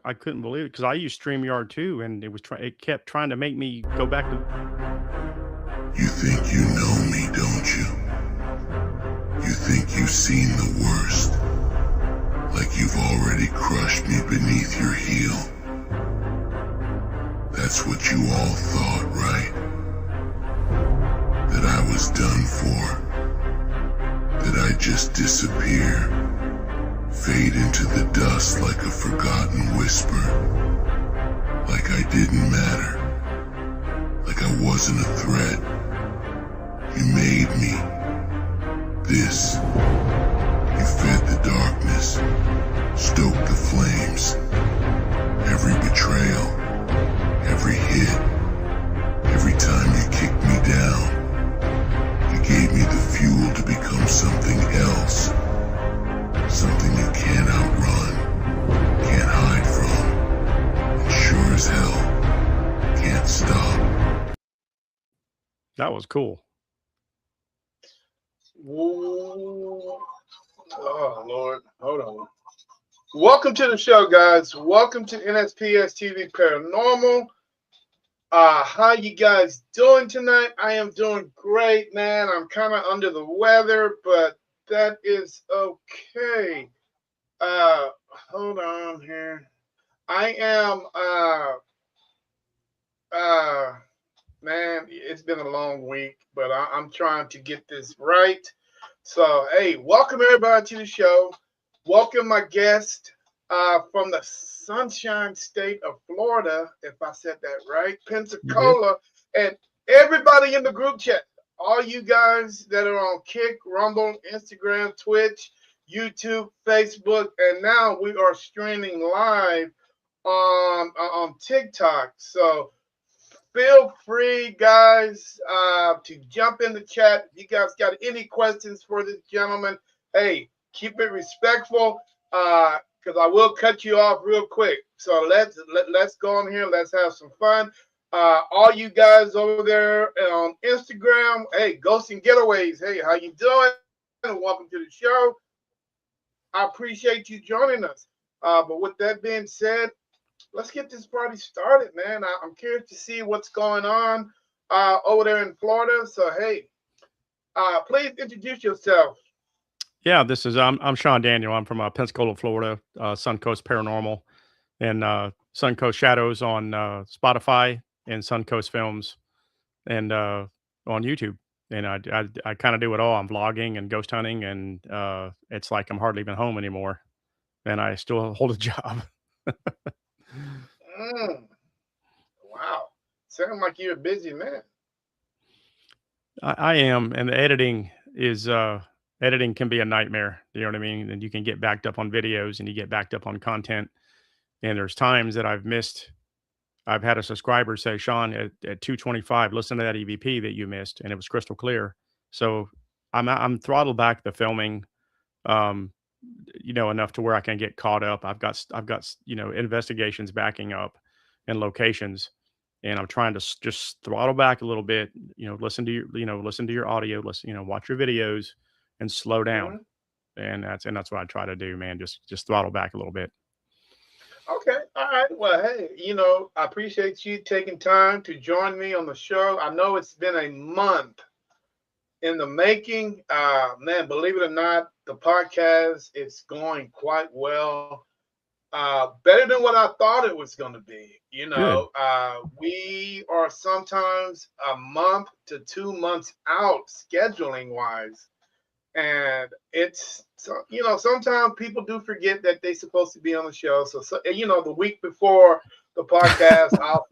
I couldn't believe it because I used StreamYard too, and it kept trying to make me go back to. You think you know me, don't you? You think you've seen the worst, like you've already crushed me beneath your heel. That's what you all thought, right? That I was done for. That I'd just disappear, fade into the dust like a forgotten whisper. Like I didn't matter. Like I wasn't a threat. You made me. This. You fed the darkness, stoked the flames. Every betrayal, every hit, every time you kicked me down, you gave me the fuel to become something else. Something you can't outrun, can't hide from, and sure as hell can't stop. That was cool. Whoa. Oh, Lord. Hold on. Welcome to the show, guys. Welcome to NSPS TV Paranormal. How you guys doing tonight? I am doing great, man. I'm kind of under the weather, but that is okay. Hold on here. I am, man, it's been a long week, but I'm trying to get this right. So, hey, welcome everybody to the show. Welcome my guest from the Sunshine State of Florida, if I said that right, Pensacola, and everybody in the group chat, all you guys that are on Kick, Rumble, Instagram, Twitch, YouTube, Facebook, and now we are streaming live on TikTok. So feel free, guys, to jump in the chat. If you guys got any questions for this gentleman, hey, keep it respectful, because I will cut you off real quick. So let's go on here. Let's have some fun. All you guys over there on Instagram, hey, Ghosts and Getaways, hey, how you doing? Welcome to the show. I appreciate you joining us. But with that being said, let's get this party started, man. I'm curious to see what's going on over there in Florida. So, hey, please introduce yourself. Yeah, this is I'm Sean Daniel. I'm from Pensacola, Florida. Suncoast Paranormal and Suncoast Shadows on Spotify and Suncoast Films and on YouTube. And I kind of do it all. I'm vlogging and ghost hunting, and it's like I'm hardly even home anymore, and I still hold a job. Wow, sound like you're a busy man. I am, and the editing can be a nightmare. You know what I mean? And you can get backed up on videos, and you get backed up on content. And there's times that I've missed. I've had a subscriber say, "Sean, at 225, listen to that EVP that you missed, and it was crystal clear." So I'm throttled back the filming, um, enough to where I can get caught up. I've got investigations backing up and locations, and I'm trying to just throttle back a little bit. Listen to your audio, watch your videos, and slow down. Mhm. And that's what I try to do, man. Just throttle back a little bit. Okay, all right. Well, hey, I appreciate you taking time to join me on the show. I know it's been a month in the making. Man, believe it or not, the podcast is going quite well. Better than what I thought it was going to be. Good. We are sometimes a month to 2 months out scheduling wise. And it's so sometimes people do forget that they're supposed to be on the show. So the week before the podcast, I'll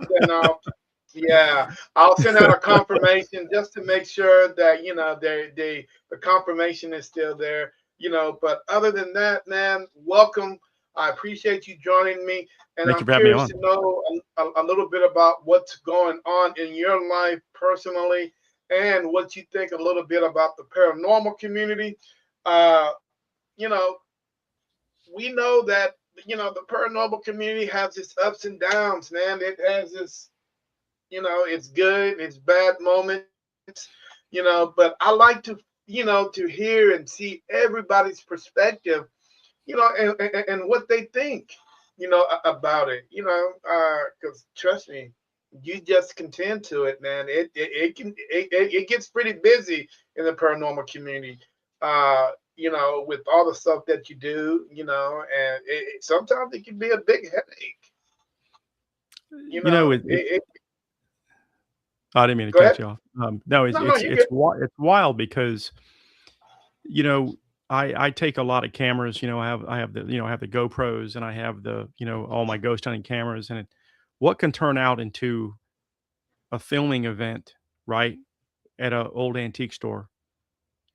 send out a confirmation just to make sure that the confirmation is still there. But other than that, man, welcome. I appreciate you joining me, and Thank you I'm for having me curious on. to know a little bit about what's going on in your life personally, and what you think a little bit about the paranormal community. Uh, you know, we know that the paranormal community has its ups and downs, man. It has its it's good, it's bad moments, but I like to hear and see everybody's perspective, and what they think. about it, because trust me, you just contend to it, man. It gets pretty busy in the paranormal community. With all the stuff that you do, and sometimes it can be a big headache. You You know, know, I didn't mean to go cut ahead. you off. No, No, no, you're good. it's wild because you know I take a lot of cameras. I have the I have the GoPros and I have the all my ghost hunting cameras and what can turn out into a filming event, right, at a old antique store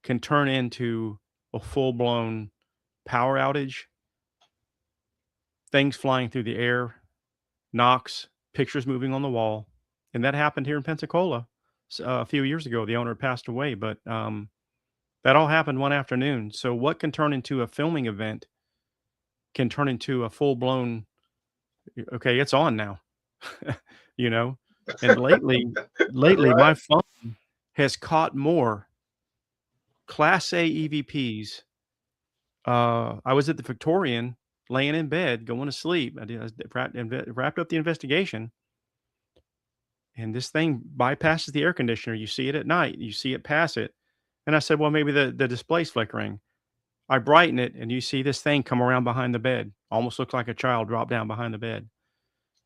can turn into a full blown power outage, things flying through the air, knocks, pictures moving on the wall, and that happened here in Pensacola a few years ago. The owner passed away, but that all happened one afternoon. So what can turn into a filming event can turn into a full blown. Okay, it's on now, you know. And lately, Right. my phone has caught more Class A EVPs. I was at the Victorian, laying in bed, going to sleep. I was wrapped up the investigation, and this thing bypasses the air conditioner. You see it at night. You see it pass it. And I said, well, maybe the display's flickering. I brighten it, and you see this thing come around behind the bed. Almost looks like a child drop down behind the bed.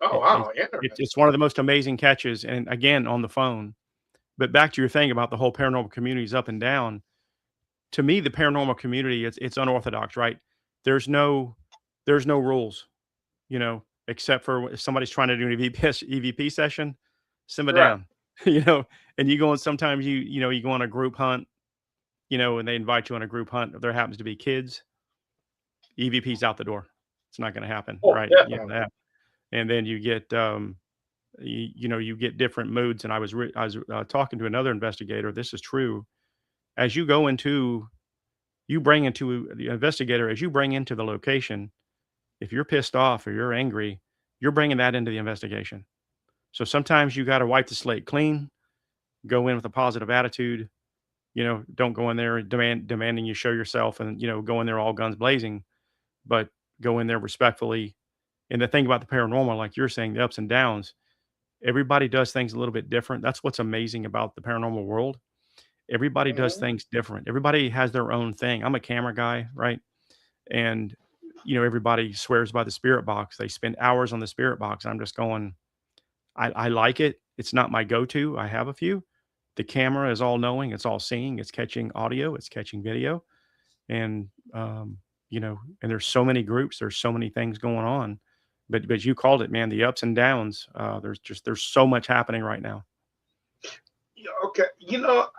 Oh, It's wow, it's interesting. one of the most amazing catches, and again on the phone. But back to your thing about the whole paranormal community is up and down. To me, the paranormal community it's unorthodox, right? There's no there's no rules, except for if somebody's trying to do an EVP session, simmer Right. down, you know. And you go and sometimes you go on a group hunt, and they invite you on a group hunt. If there happens to be kids, EVP's out the door. It's not going to happen, Oh, right? definitely. That. And then you get you get different moods. And I was talking to another investigator. This is true. As you go into you bring into the investigator as you bring into the location. If you're pissed off or you're angry, you're bringing that into the investigation. So sometimes you got to wipe the slate clean, go in with a positive attitude. Don't go in there demanding you show yourself and go in there all guns blazing, but go in there respectfully. And the thing about the paranormal, like you're saying, the ups and downs, everybody does things a little bit different. That's what's amazing about the paranormal world. Everybody does Hmm. things different. Everybody has their own thing. I'm a camera guy, right? And everybody swears by the spirit box. They spend hours on the spirit box. I'm just going, I like it. It's not my go-to. I have a few. The camera is all knowing, it's all seeing, it's catching audio, it's catching video. And and there's so many groups, there's so many things going on. But you called it, man, the ups and downs. There's so much happening right now. Yeah, okay.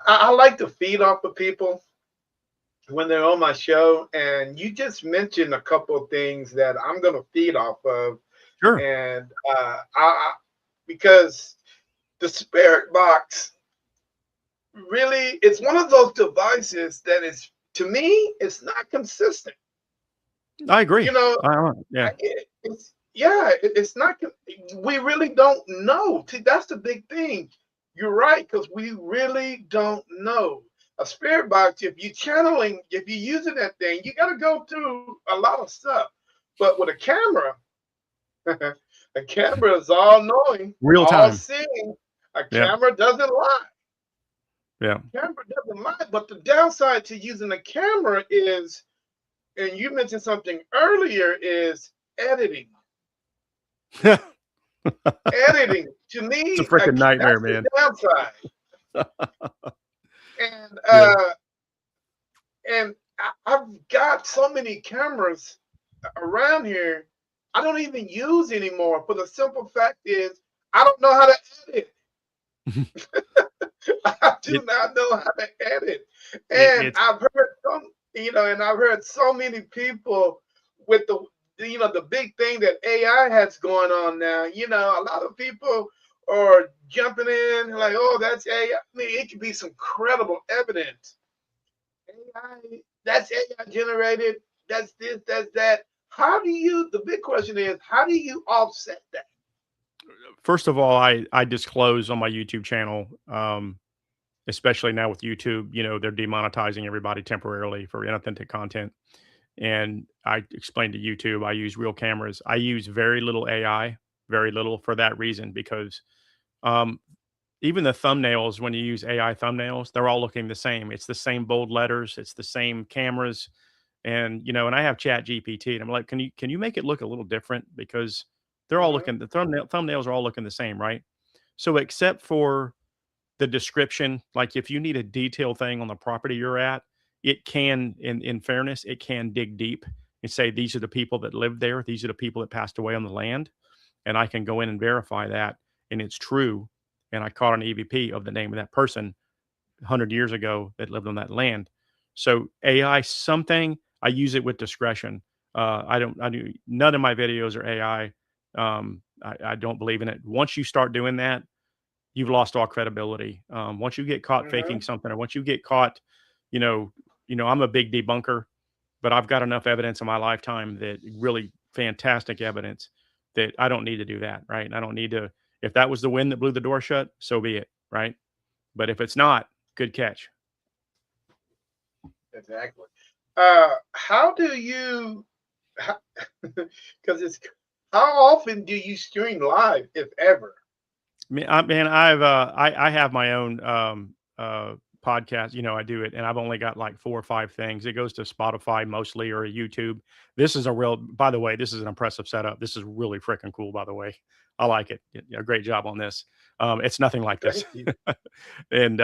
I like to feed off of people when they're on my show, and you just mentioned a couple of things that I'm going to feed off of, Sure. and because the spirit box really it's one of those devices that is to me it's not consistent. I You agree. know, Yeah. it's yeah, it's not. We really don't know. See, that's the big thing. You're right because we really don't know. A spirit box, if you channeling, if you're using that thing, you got to go through a lot of stuff. But with a camera, a camera is all knowing, Real all time. seeing. A Yeah. camera doesn't lie. Yeah. Camera doesn't lie. But the downside to using a camera is, and you mentioned something earlier, is editing. It's Editing to a me, freaking nightmare, that's the man. downside. And Yeah. I've got so many cameras around here. I don't even use anymore. For the simple fact is, I don't know how to edit. I do It, not know how to edit. And it's I've heard so many people with the big thing that AI has going on now. A lot of people are jumping in like, oh, that's AI. I mean, it could be some credible evidence. AI, that's AI generated. That's this, that's that. The big question is, how do you offset that? first of all, I disclose on my YouTube channel, especially now with YouTube, they're demonetizing everybody temporarily for inauthentic content. And I explained to YouTube, I use real cameras. I use very little AI, very little for that reason, because um, even the thumbnails, when you use AI thumbnails, they're all looking the same. It's the same bold letters, it's the same cameras, and and I have Chat GPT, and I'm like, can you make it look a little different, because they're all Hmm. looking the thumbnails are all looking the same, right? So except for the description, like if you need a detailed thing on the property you're at, it can, in fairness, it can dig deep and say these are the people that lived there, these are the people that passed away on the land, and I can go in and verify that, and it's true. And I caught an EVP of the name of that person 100 years ago that lived on that land. So AI, something I use it with discretion. I don't. I do none of my videos are AI. I don't believe in it. Once you start doing that, you've lost all credibility. Once you get caught Hmm. faking something, or once you get caught, you know, I'm a big debunker, but I've got enough evidence in my lifetime, that really fantastic evidence, that I don't need to do that, right? I don't need to. If that was the wind that blew the door shut, so be it, right? But if it's not, good catch. Exactly. How do you? Because it's how often do you stream live, if ever? Man, I have my own podcast. I do it, and I've only got like 4 or 5 things. It goes to Spotify mostly, or YouTube. This is a real. By the way, this is an impressive setup. This is really freaking cool. By the way, I like it. Great job on this. It's nothing like this, Thank you. and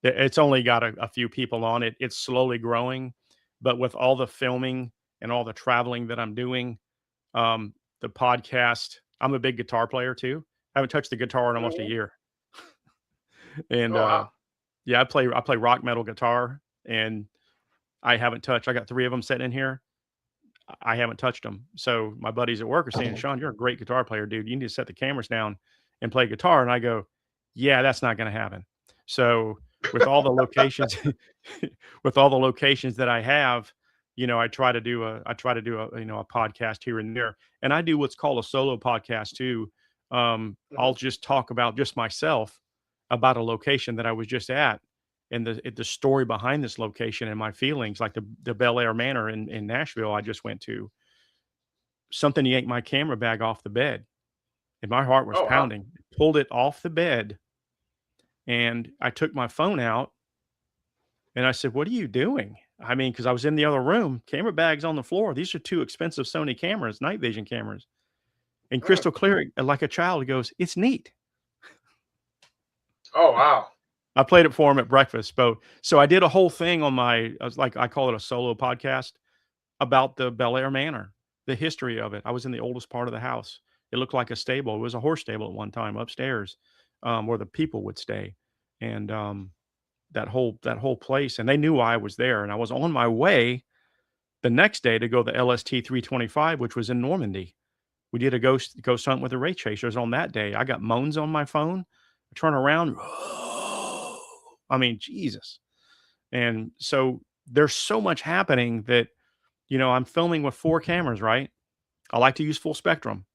it's only got a few people on it. It's slowly growing, but with all the filming and all the traveling that I'm doing, um, the podcast. I'm a big guitar player too. I haven't touched the guitar in almost a Hmm. year, and Oh wow. yeah, I play rock metal guitar, and I haven't touched. I got 3 of them sitting in here. I haven't touched them. So my buddies at work are saying, "Sean, you're a great guitar player, dude. You need to set the cameras down and play guitar." And I go, "Yeah, that's not going to happen." So with all the locations, with all the locations that I have, I try to do a a podcast here and there, and I do what's called a solo podcast too. I'll Hmm. just talk about just myself, about a location that I was just at, and the story behind this location, and my feelings, like the Bel Air Manor in Nashville I just went to. Something yanked my camera bag off the bed, and my heart was Oh wow. pounding. Pulled it off the bed, and I took my phone out, and I said, "What are you doing?" I mean, because I was in the other room, camera bags on the floor. These are 2 expensive Sony cameras, night vision cameras, and Mm. crystal clear, like a child goes, "It's neat." Oh wow. I played it for him at breakfast. So I did a whole thing on I call it a solo podcast, about the Bel Air Manor, the history of it. I was in the oldest part of the house. It looked like a stable. It was a horse stable at one time upstairs, where the people would stay, and that whole place. And they knew I was there, and I was on my way the next day to go to the LST 325, which was in Normandy. We did a ghost hunt with the ray chasers on that day. I got moans on my phone. I turn around. I mean, Jesus. And so there's so much happening that, I'm filming with 4 cameras, right? I like to use full spectrum.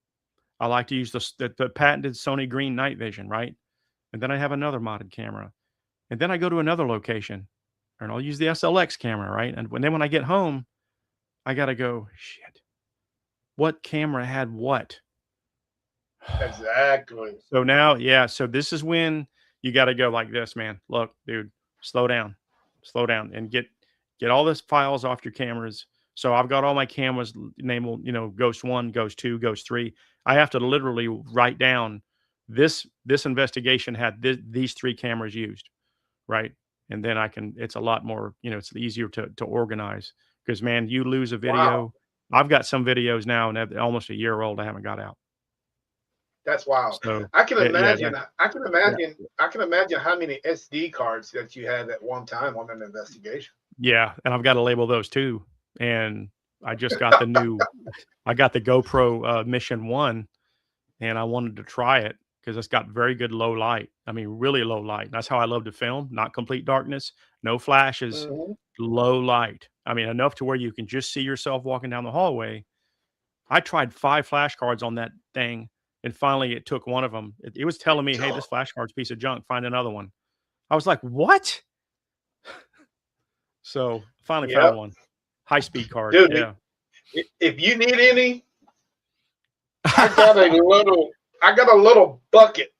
I like to use the patented Sony Green night vision, right? And then I have another modded camera. And then I go to another location, and I'll use the SLX camera, right? And when I get home, I got to go, shit, what camera had what? Exactly. So now, yeah, so this is when you got to go like this, man. Look, dude, slow down, and get all this files off your cameras. So I've got all my cameras named, Ghost One, Ghost Two, Ghost Three. I have to literally write down this investigation had these 3 cameras used, right? And then I can. It's a lot more, it's easier to organize, because man, you lose a Wow. video. I've got some videos now, and they're almost a year old. I haven't got out. That's wild. So I can yeah, imagine. that, I can yeah. imagine. I can imagine how many SD cards that you had at one time on an investigation. Yeah, and I've gotta label those too, and I just got the new I got the GoPro, Mission 1, and I wanted to try it because 'cause it's got very good low light. I mean, really low light. That's how I love to film, not complete darkness, no flashes, Hmm. low light. I mean, enough to where you can just see yourself walking down the hallway. I tried 5 flashcards on that thing, and finally it took one of them. It was telling me, "Hey, this flashcard's a piece of junk, find another one." I was like, "What?" So, finally found Yep. one. High-speed card. Dude, Yeah. if you need any, I got a little bucket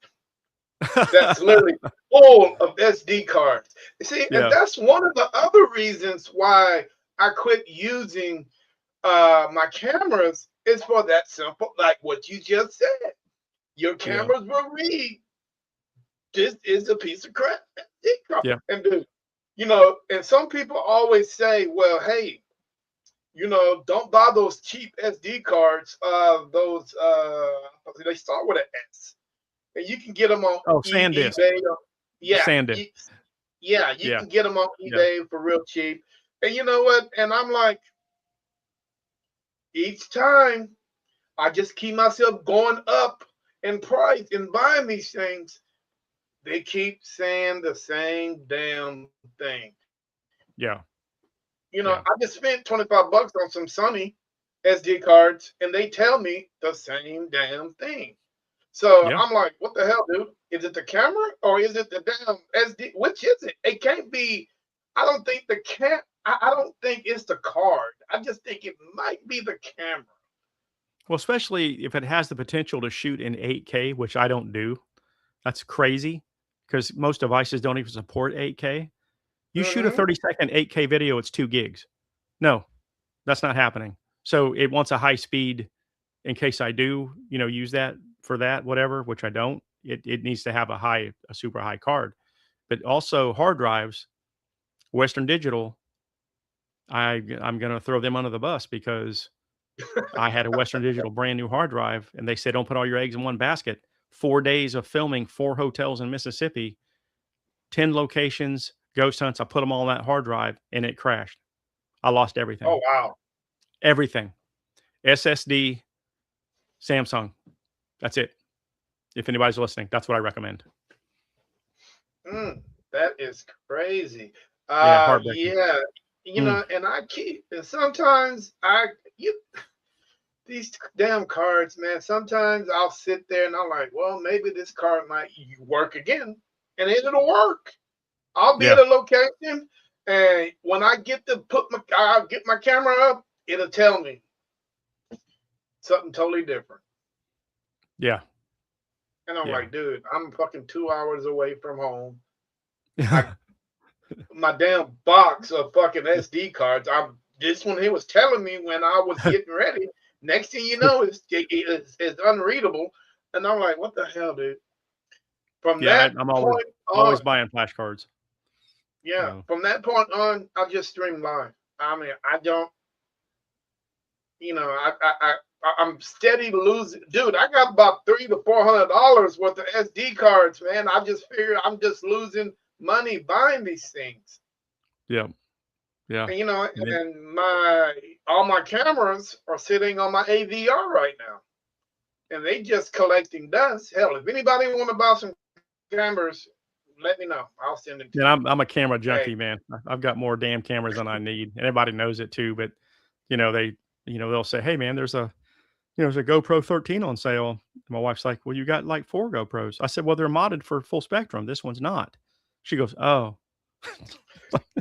that's literally full of SD cards. You see, and Yeah. that's one of the other reasons why I quit using my cameras is for that simple, like what you just said. Your Yeah. cameras will read. This is a piece of crap. Yeah. And dude, and some people always say, well, hey, don't buy those cheap SD cards. Those they start with an S, and you can get them on Oh, SanDisk. eBay. Yeah, SanDisk. yeah, you Yeah. can get them on Yeah. eBay for real cheap. And you know what? And I'm like, each time I just keep myself going up in price and buying these things. They keep saying the same damn thing. Yeah. I Yeah. just spent $25 on some Sony SD cards, and they tell me the same damn thing. So Yeah. I'm like, what the hell, dude? Is it the camera or is it the damn SD? Which is it? It can't be. I don't think the I don't think it's the card. I just think it might be the camera. Well, especially if it has the potential to shoot in 8K, which I don't do. That's crazy because most devices don't even support 8K. You shoot a Mm-hmm. 30-second 8K video, it's 2 gigs. No, that's not happening. So it wants a high speed in case I do, use that for that, whatever, which I don't. It needs to have a super high card. But also hard drives, Western Digital, I'm gonna throw them under the bus because I had a Western Digital brand new hard drive, and they said, "Don't put all your eggs in one basket." 4 days of filming 4 hotels in Mississippi, 10 locations, ghost hunts. I put them all on that hard drive, and it crashed. I lost everything. Oh wow. Everything. SSD, Samsung. That's it. If anybody's listening, that's what I recommend. That is crazy. Yeah, heartbreaking. Yeah, Mm, and and sometimes you these damn cards, man. Sometimes I'll sit there and I'm like, well, maybe this card might work again, and it'll work. I'll be at yeah, a location, and when I'll get my camera up, it'll tell me something totally different, yeah, and I'm yeah. like, dude, I'm fucking 2 hours away from home. I my damn box of fucking SD cards. This one he was telling me when I was getting ready. Next thing you know, it's unreadable, and I'm like, what the hell, dude? From Yeah, that I'm point on, always buying flashcards. yeah, So, from that point on, I just stream live. I mean, I don't, I'm steady losing, dude. I got about $300 to $400 worth of SD cards, man. I just figured I'm just losing money buying these things. yeah, yeah. And, And it and all my cameras are sitting on my AVR right now, and they just collecting dust. Hell, if anybody want to buy some cameras, let me know. I'll send them to and you. I'm a camera Hey, junkie, man. I've got more damn cameras than I need, and everybody knows it too, but, they they'll say, "Hey, man, there's a GoPro 13 on sale." My wife's like, "Well, you got, like, 4 GoPros." I said, "Well, they're modded for full spectrum. This one's not." She goes, "Oh."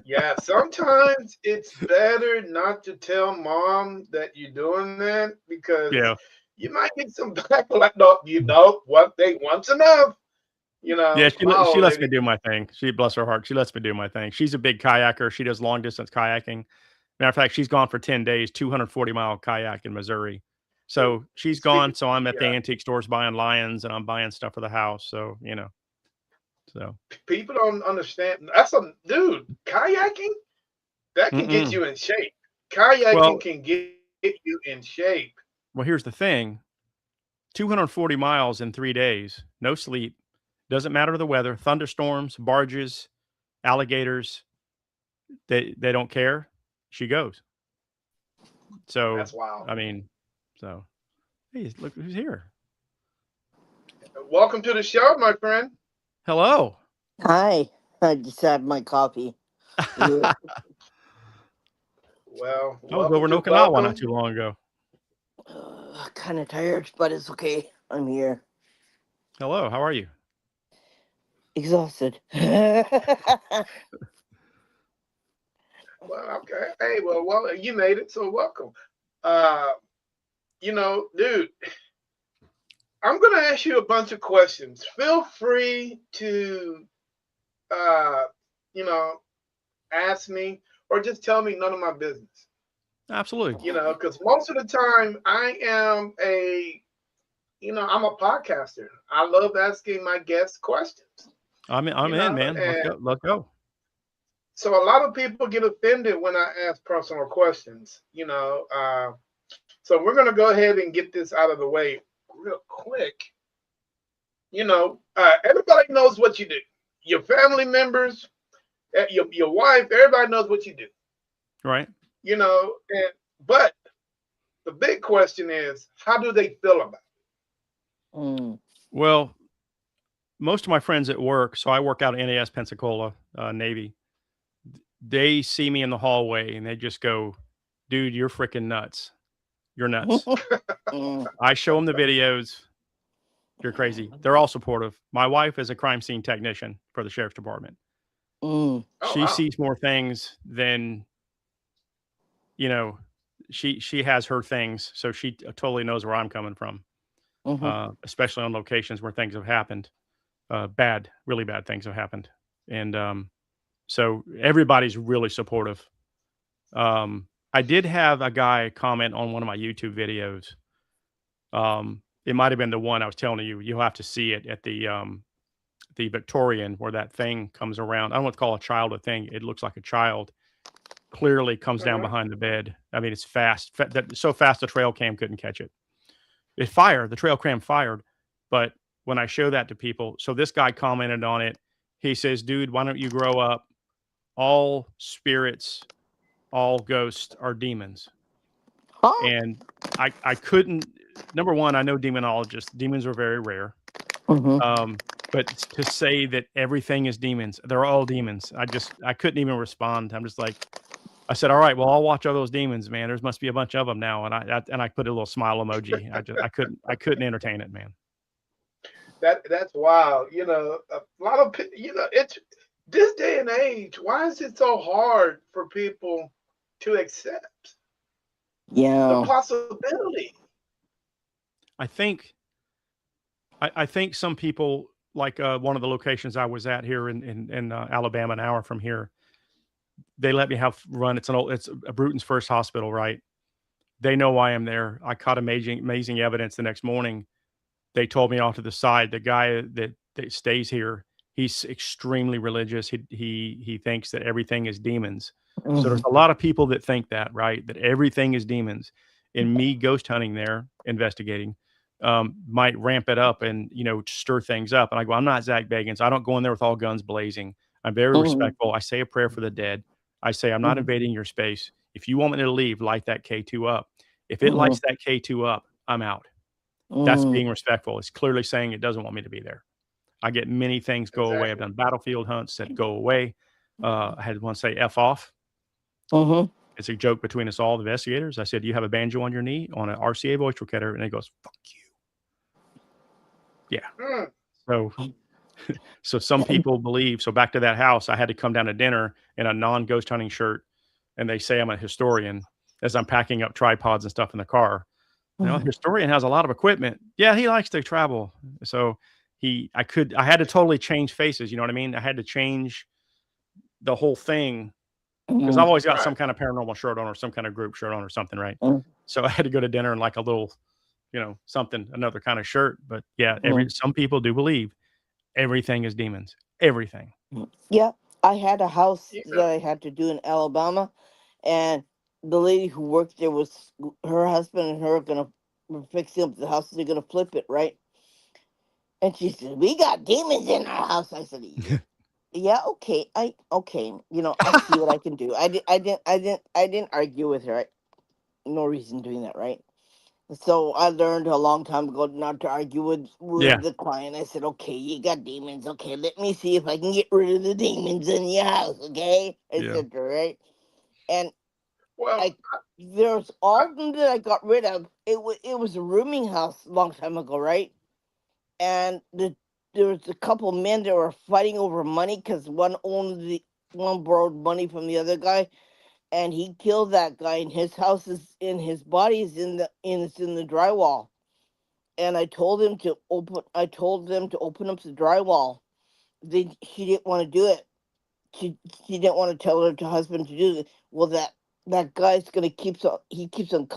yeah, sometimes it's better not to tell mom that you're doing that because Yeah. you might get some backlash. No, what they once enough. Yeah, My she old lets me lady. do my thing. She bless her heart, she lets me do my thing. She's a big kayaker. She does long distance kayaking. Matter of fact, she's gone for 10 days, 240-mile kayak in Missouri. So, she's gone, Speaking, so I'm at the yeah, antique stores buying lions, and I'm buying stuff for the house, so, so people don't understand. That's a dude kayaking. That can get mm-mm. you in shape. Kayaking Well can get you in shape. well, here's the thing, 240 miles in 3 days, no sleep, doesn't matter the weather, thunderstorms, barges, alligators, they don't care. She goes. So, That's wild. I mean, so, hey, look who's here. Welcome to the show, my friend. Hello. Hi, I just had my coffee. Yeah. Well, I was over in Okinawa not too long ago. Kind of tired, but it's okay. I'm here. Hello, how are you? Exhausted. Well, okay. Hey, well, you made it, so welcome. Uh, dude, I'm gonna ask you a bunch of questions. Feel free to, uh, you know, ask me or just tell me none of my business. Absolutely. Because most of the time I'm a podcaster. I love asking my guests questions. I'm in, man. Let's And go. Let's go. so a lot of people get offended when I ask personal questions. So we're gonna go ahead and get this out of the way real quick. Everybody knows what you do. Your family members, your wife, everybody knows what you do. Right. But the big question is, how do they feel about Mm. Well, most of my friends at work, so I work out at NAS Pensacola, Navy. They see me in the hallway and they just go, "Dude, you're freaking nuts. You're nuts." Mm. I show them the videos. You're crazy. They're all supportive. My wife is a crime scene technician for the sheriff's department. Mm. it? Oh She wow. sees more things than, you know, she has her things, so she totally knows where I'm coming from, Mhm. especially on locations where things have happened. Bad, really bad things have happened. And so everybody's really supportive. I did have a guy comment on one of my YouTube videos. It might have been the one I was telling you. You'll have to see it at the Victorian where that thing comes around. I don't want to call a child a thing. It looks like a child. Clearly comes down Hmm. behind the bed. I mean, it's fast. So fast the trail cam couldn't catch it. It fired. The trail cam fired. But when I show that to people, so this guy commented on it. He says, "Dude, why don't you grow up? All spirits, all ghosts are demons." Huh? And I couldn't. Number one, I know demonologists. Demons are very rare. Mhm. But to say that everything is demons, they're all demons. I couldn't even respond. I'm just like, I said, all right, well, I'll watch all those demons, man. There must be a bunch of them now. And I put a little smile emoji. I couldn't entertain it, man. That's wild. A lot of it's this day and age. Why is it so hard for people to accept the Yeah. possibility? I think I think some people like one of the locations I was at here in Alabama, an hour from here. They let me have run. It's a Bruton's First Hospital, right? They know why I'm there. I caught amazing evidence the next morning. They told me off to the side. The guy that stays here, he's extremely religious. He thinks that everything is demons. So there's Mhm. a lot of people that think that, right? That everything is demons. And me ghost hunting there, investigating, might ramp it up and stir things up. And I go, I'm not Zach Bagans. I don't go in there with all guns blazing. I'm very Mhm. respectful. I say a prayer for the dead. I say I'm not Mhm. invading your space. If you want me to leave, light that K2 up. If it lights Mhm. that K2 up, I'm out. That's Mhm. being respectful. It's clearly saying it doesn't want me to be there. I get many things go away. I've Exactly. done battlefield hunts that go away. I had one say F off. Mhm. It's a joke between us all, the investigators. I said, "You have a banjo on your knee on an RCA voice recorder," and he goes, "Fuck you." Yeah. Mm. So, so some people believe. So back to that house, I had to come down to dinner in a non-ghost hunting shirt, and they say I'm a historian as I'm packing up tripods and stuff in the car. Mhm. Historian has a lot of equipment. Yeah, he likes to travel. So I had to totally change faces. You know what I mean? I had to change the whole thing because I've Mhm. always got Right. some kind of paranormal shirt on or some kind of group shirt on or something, right? Mhm. So I had to go to dinner in like a little, something, another kind of shirt. But yeah, Mhm. some people do believe everything is demons. Everything. Yeah, I had a house You that know, I had to do in Alabama, and the lady who worked there was her husband and her gonna were fixing up the house. They're gonna flip it, right? And she said, "We got demons in our house." I said, "Yeah, yeah, okay, okay. I'll see what I can do." I didn't argue with her. No reason doing that, right? So I learned a long time ago not to argue with Yeah. the client. I said, "Okay, you got demons. Okay, let me see if I can get rid of the demons in your house." Okay, Yeah. etc. Right? And well, I there's all of them that I got rid of. It was a rooming house a long time ago, right? And there was a couple men that were fighting over money because one borrowed money from the other guy, and he killed that guy, and his house is in his body is it's in the drywall. And I told him to open. I told them to open up the drywall. She didn't want to do it. She she didn't want to tell her husband to do it. Well, that guy's gonna keeps on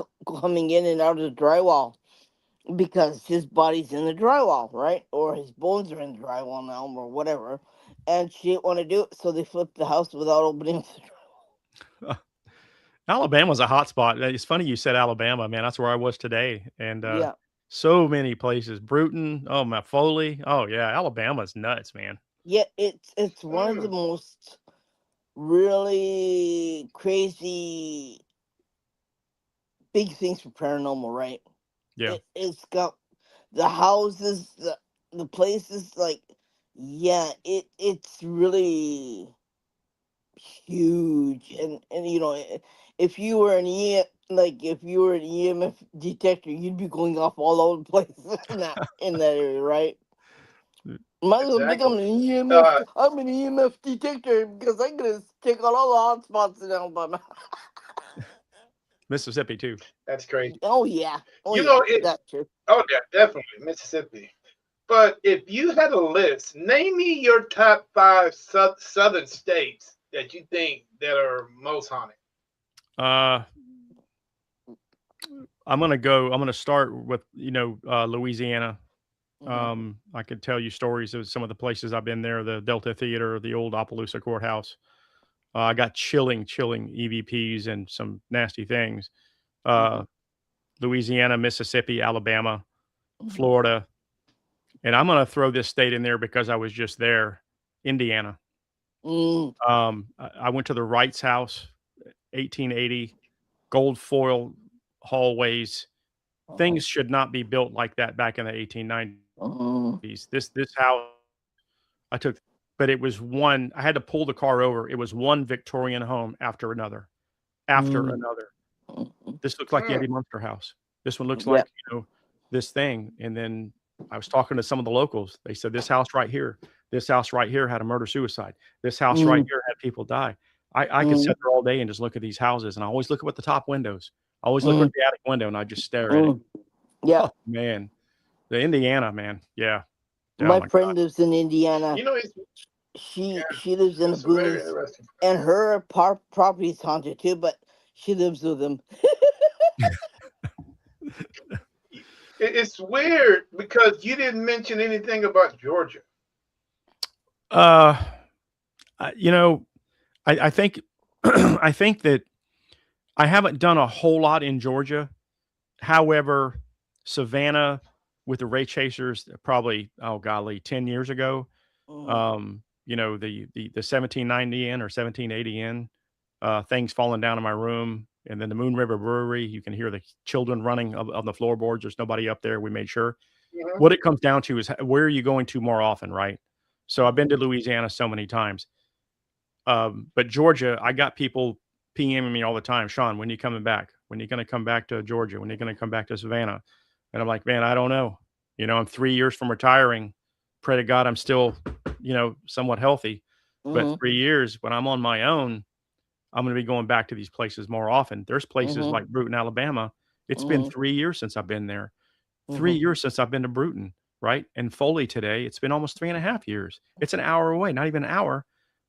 coming in and out of the drywall because his body's in the drywall, right? Or his bones are in the drywall now, or whatever. And she didn't want to do it, so they flipped the house without opening up the Alabama's a hot spot. It's funny you said Alabama, man. That's where I was today, and Yeah, so many places. Bruton, oh my Foley, oh yeah, Alabama's nuts, man. yeah. It's one of the Mm, most really crazy big things for paranormal, right? Yeah, It's got the houses, the places, like, yeah, it's really huge. And if you were if you were an EMF detector, you'd be going off all over the place in that area, right? Might as well think exactly. EMF. Uh, I'm an EMF detector because I'm gonna take out all the hot spots in Alabama. Mississippi too. that's crazy. Oh yeah, oh You yeah, know it. that's true. Oh yeah, definitely Mississippi. But if you had a list, name me your top five southern states that you think that are most haunted. Uh, I'm gonna go. I'm gonna start with Louisiana. Hmm. I could tell you stories of some of the places I've been there. The Delta Theater, the old Opelousas Courthouse. I got chilling EVPs and some nasty things. Hmm. Uh, Louisiana, Mississippi, Alabama, Hmm. Florida, and I'm gonna throw this state in there because I was just there, Indiana. Mm. I went to the Wright's house, 1880, gold foil hallways. Uh-huh. Things should not be built like that back in the 1890s. Uh-huh. This house I took, but it was one. I had to pull the car over. It was one Victorian home after another, after Mm. another. Mhm. This looks like the Mm, Eddie Munster house. This one looks Yeah. like this thing. And then I was talking to some of the locals. They said this house right here, this house right here had a murder suicide. This house right Mm. here had people die. I could Mm. sit there all day and just look at these houses, and I always look up at the top windows. I always look at Mm. the attic window, and I just stare at it. Mm. Yeah. Oh man, the Indiana man, yeah. Oh My my god, friend lives in Indiana. you know, it's She lives in the it's very boonies, interesting. and her property is haunted too. But she lives with him. It's weird because you didn't mention anything about Georgia. uh, you know, I think I think that I haven't done a whole lot in Georgia. However, Savannah with the Ray Chasers, probably, oh golly, 10 years ago, Mm. the 1790 in or 1780 in, things falling down in my room. And then the Moon River Brewery, you can hear the children running on the floorboards. There's nobody up there. We made sure. Hmm. What it comes down to is where are you going to more often, right? So I've been to Mhm. Louisiana so many times. But Georgia, I got people PMing me all the time. Sean, when are you coming back? When are you going to come back to Georgia? When are you going to come back to Savannah? And I'm like, man, I don't know. I'm 3 years from retiring. Pray to God I'm still, somewhat healthy. But Mhm. 3 years when I'm on my own, I'm going to be going back to these places more often. There's places Mhm. like Bruton, Alabama. It's been Mhm. 3 years since I've been there. three Mhm. years since I've been to Bruton, right? And Foley today, it's been almost 3.5 years. It's an hour away, not even an hour.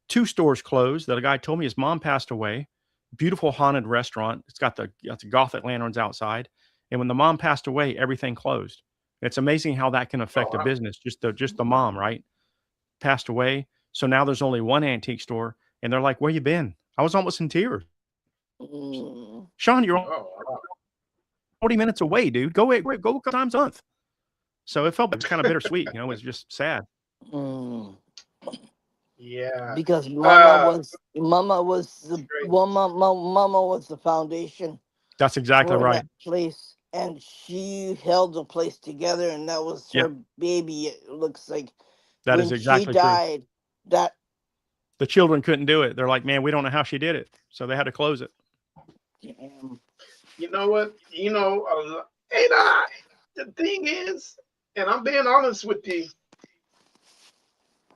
Two stores closed that a guy told me his mom passed away. Beautiful haunted restaurant. It's got the Gothic lanterns outside. And when the mom passed away, everything closed. It's amazing how that can Oh affect a wow. business. Just the mom, right? Passed away. So now there's only one antique store, and they're like, "Where you been?" I was almost in tears. Mm. Sean, you're Oh wow. 40 minutes away, dude. Go away, go a couple times a month. So it was kind of bittersweet. It was just sad. Mm. Yeah. Because Uh, it's great. Mama was the foundation That's exactly for right. that place, and she held the place together, and that was Yep, her baby. It looks like that is when she exactly true. died, that The children couldn't do it. They're like, "Man, we don't know how she did it." So they had to close it. damn. You know what? And the thing is, and I'm being honest with you,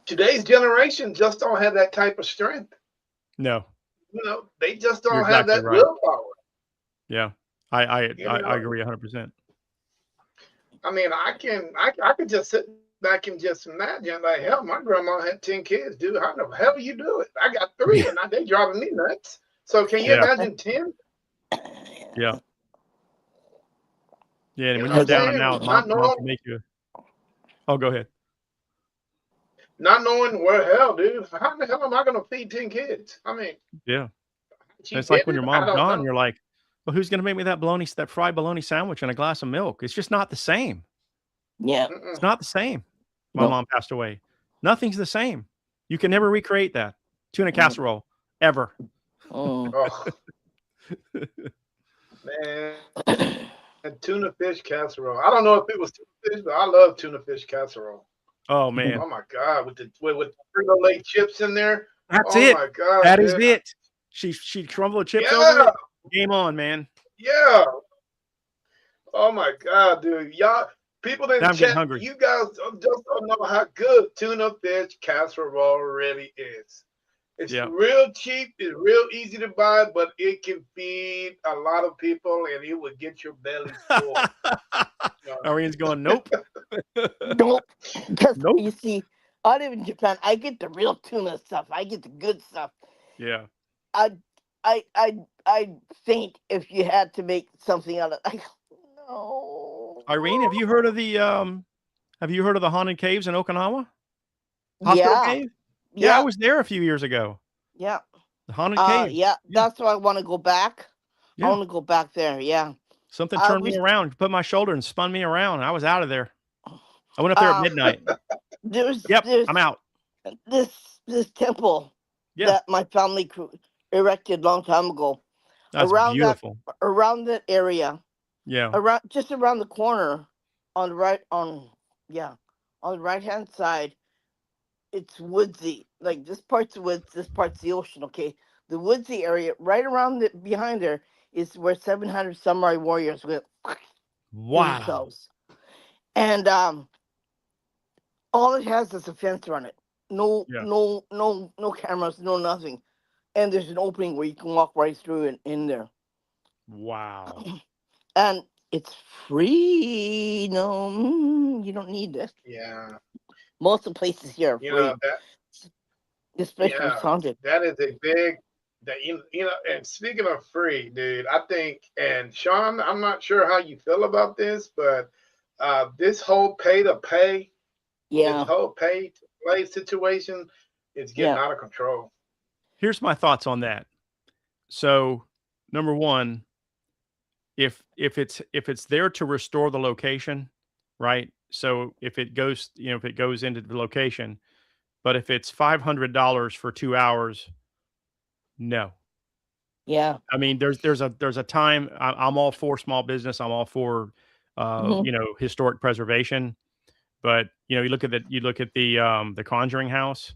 today's generation just don't have that type of strength. No. they just You're don't have exactly that right. willpower. Yeah. I You I, I know, agree 100%. I mean, I could just sit back and just imagine, like, hell, my grandma had 10 kids, dude. How the hell do you do it? I got three, Yeah. and they driving me nuts. So can you Yeah. imagine 10? Yeah. Yeah. And You when know what you're I'm down Exactly. and out, saying? mom can make you. Oh, go ahead. Not knowing where hell, dude. How the hell am I gonna feed 10 kids? I mean, Yeah. And she it's like did when it. your I mom's don't gone, know. you're like, well, who's going to make me that fried bologna sandwich and a glass of milk? It's just not the same. Yeah. It's Mm-mm. not the same. My No. mom passed away. Nothing's the same. You can never recreate that. Tuna Mm. casserole, ever. Mm. Oh man, tuna fish casserole. I don't know if it was tuna fish, but I love tuna fish casserole. Oh, man. Oh my god, with the Frito Lay chips in there. That's Oh it. my god, That is dude. it. She crumbled the chips over Yeah, it. Game on, man. yeah. Oh my god, dude. Y'all, people in Now I'm getting chat, hungry. you guys just don't know how good tuna fish casserole really is. It's Yeah. real cheap, it's real easy to buy, but it can feed a lot of people and it will get your belly full. Uh, Irene's going, nope. Nope. Because Nope. you see, I live in Japan. I get the real tuna stuff. I get the good stuff. Yeah. I, I faint if you had to make something out of. No. Irene, have you heard of the haunted caves in Okinawa? Hospital Yeah. cave? Yeah, I Yeah. was there a few years ago. Yeah. The haunted caves. Yeah. Yeah. That's why I want to go back. I Yeah. want to go back there. Yeah. Something turned me We. around, put my shoulder and spun me around. I was out of there. I went up there at Um. midnight. There's Yep, there's I'm out. this temple Yeah, that my family erected long time ago. that's Around that beautiful. around that area, Yeah, around the corner, on the right on the right hand side, it's woodsy. Like this part's woods, this part's the ocean. Okay, the woodsy area right around behind there is where 700 samurai warriors went wow. themselves, and all it has is a fence around it. No, Yeah, no, no, no cameras, no nothing. And there's an opening where you can walk right through it in there. wow. And it's free. No, you don't need this. yeah, Most of the places here are you know free, that. especially if it's Yeah, haunted. that is a big. That you know. And speaking of free, dude, I think, and Sean, I'm not sure how you feel about this, but this whole this Yeah, whole pay to play situation is getting yeah, out of control. Here's my thoughts on that. So, number one, if it's there to restore the location, right? So if it goes into the location, but if it's $500 for 2 hours, no. yeah. I mean, there's a time I'm all for small business. I'm all for Hmm. historic preservation. But you look at the Conjuring House,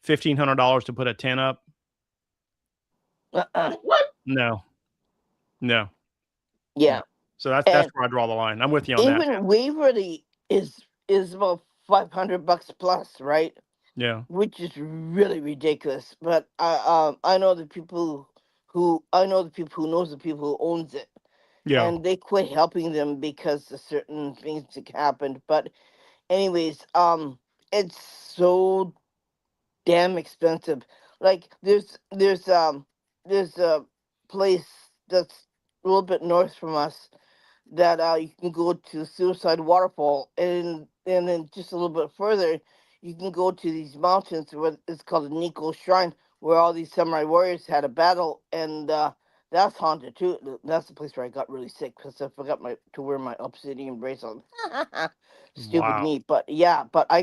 $1,500 to put a tent up. Uh-uh. What? No, no, no. Yeah, So that's and where I draw the line. I'm with you on that. even Waverly is about $500 plus, right? Yeah, Which is really ridiculous. But I know the people who knows the people who owns it, yeah. and they quit helping them because of certain things that happened. But anyways, it's so damn expensive. Like there's a place that's a little bit north from us that you can go to Suicide Waterfall, and then just a little bit further, you can go to these mountains where it's called the Nico Shrine, where all these samurai warriors had a battle, and that's haunted too. That's the place where I got really sick because I forgot to wear my obsidian bracelet. Stupid Wow. me, but yeah, but I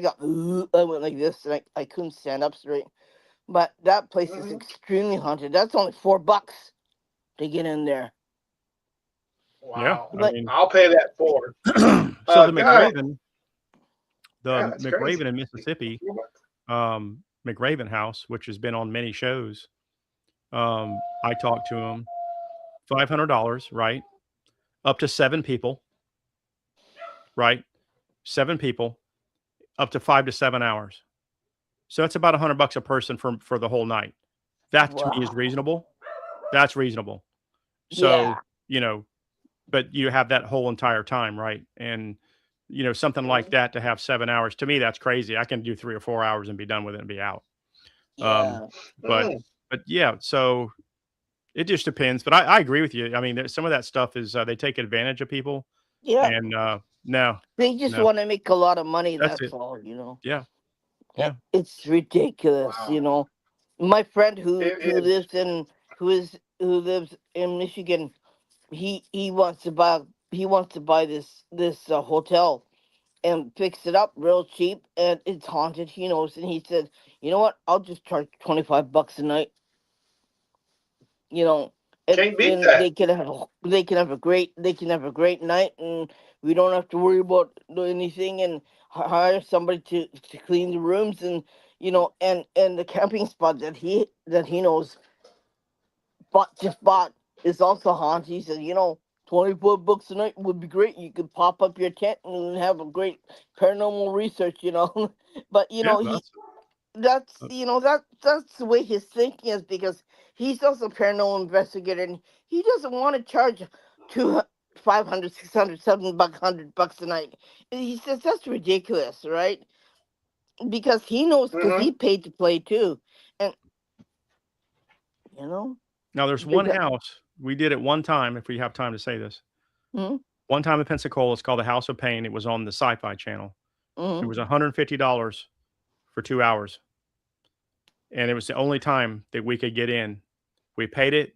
went like this, and I couldn't stand up straight. But that place is Hmm. extremely haunted. That's only $4 to get in there. Yeah. Wow. I But mean, I'll pay that forward. so Guys, The yeah, that's crazy. McRaven in Mississippi, McRaven House, which has been on many shows. I talked to him, $500, right? Up to 7 people, right? 7 people, up to 5 to 7 hours. So that's about $100 a person for the whole night. That to me is Wow. reasonable. That's reasonable. So, Yeah. you know, but you have that whole entire time, right? And, something like that to have 7 hours, to me, that's crazy. I can do 3 or 4 hours and be done with it and be out. Um, Yeah. but Mm. but yeah, so it just depends. But I agree with you. I mean, some of that stuff is, they take advantage of people Yeah. and, no, They just no, want to make a lot of money. that's That's it. all, you know. Yeah, yeah. It's ridiculous, Wow. you know. My friend who It who is. lives in who lives in Michigan, he wants to buy this hotel and fix it up real cheap, and it's haunted. He knows, and he said, you know what? I'll just charge $25 a night. You know, Can't beat and that. they can have a great night, and we don't have to worry about anything, and hire somebody to clean the rooms, and and the camping spot that he knows bought is also haunted. He said, 24 bucks a night would be great. You could pop up your tent and have a great paranormal research, but Yeah, that's uh, that's the way his thinking is, because he's also a paranormal investigator, and he doesn't want to charge two 500 600 7 bucks $100 a night. And he says that's ridiculous, right? Because he knows, because Mm-hmm. he paid to play too. And you know now there's one because house, we did it one time, if we have time to say this. mm, One time in Pensacola, it's called the House of Pain. It was on the Sci-Fi Channel. It mm, was $150 for 2 hours, and it was the only time that we could get in. We paid it,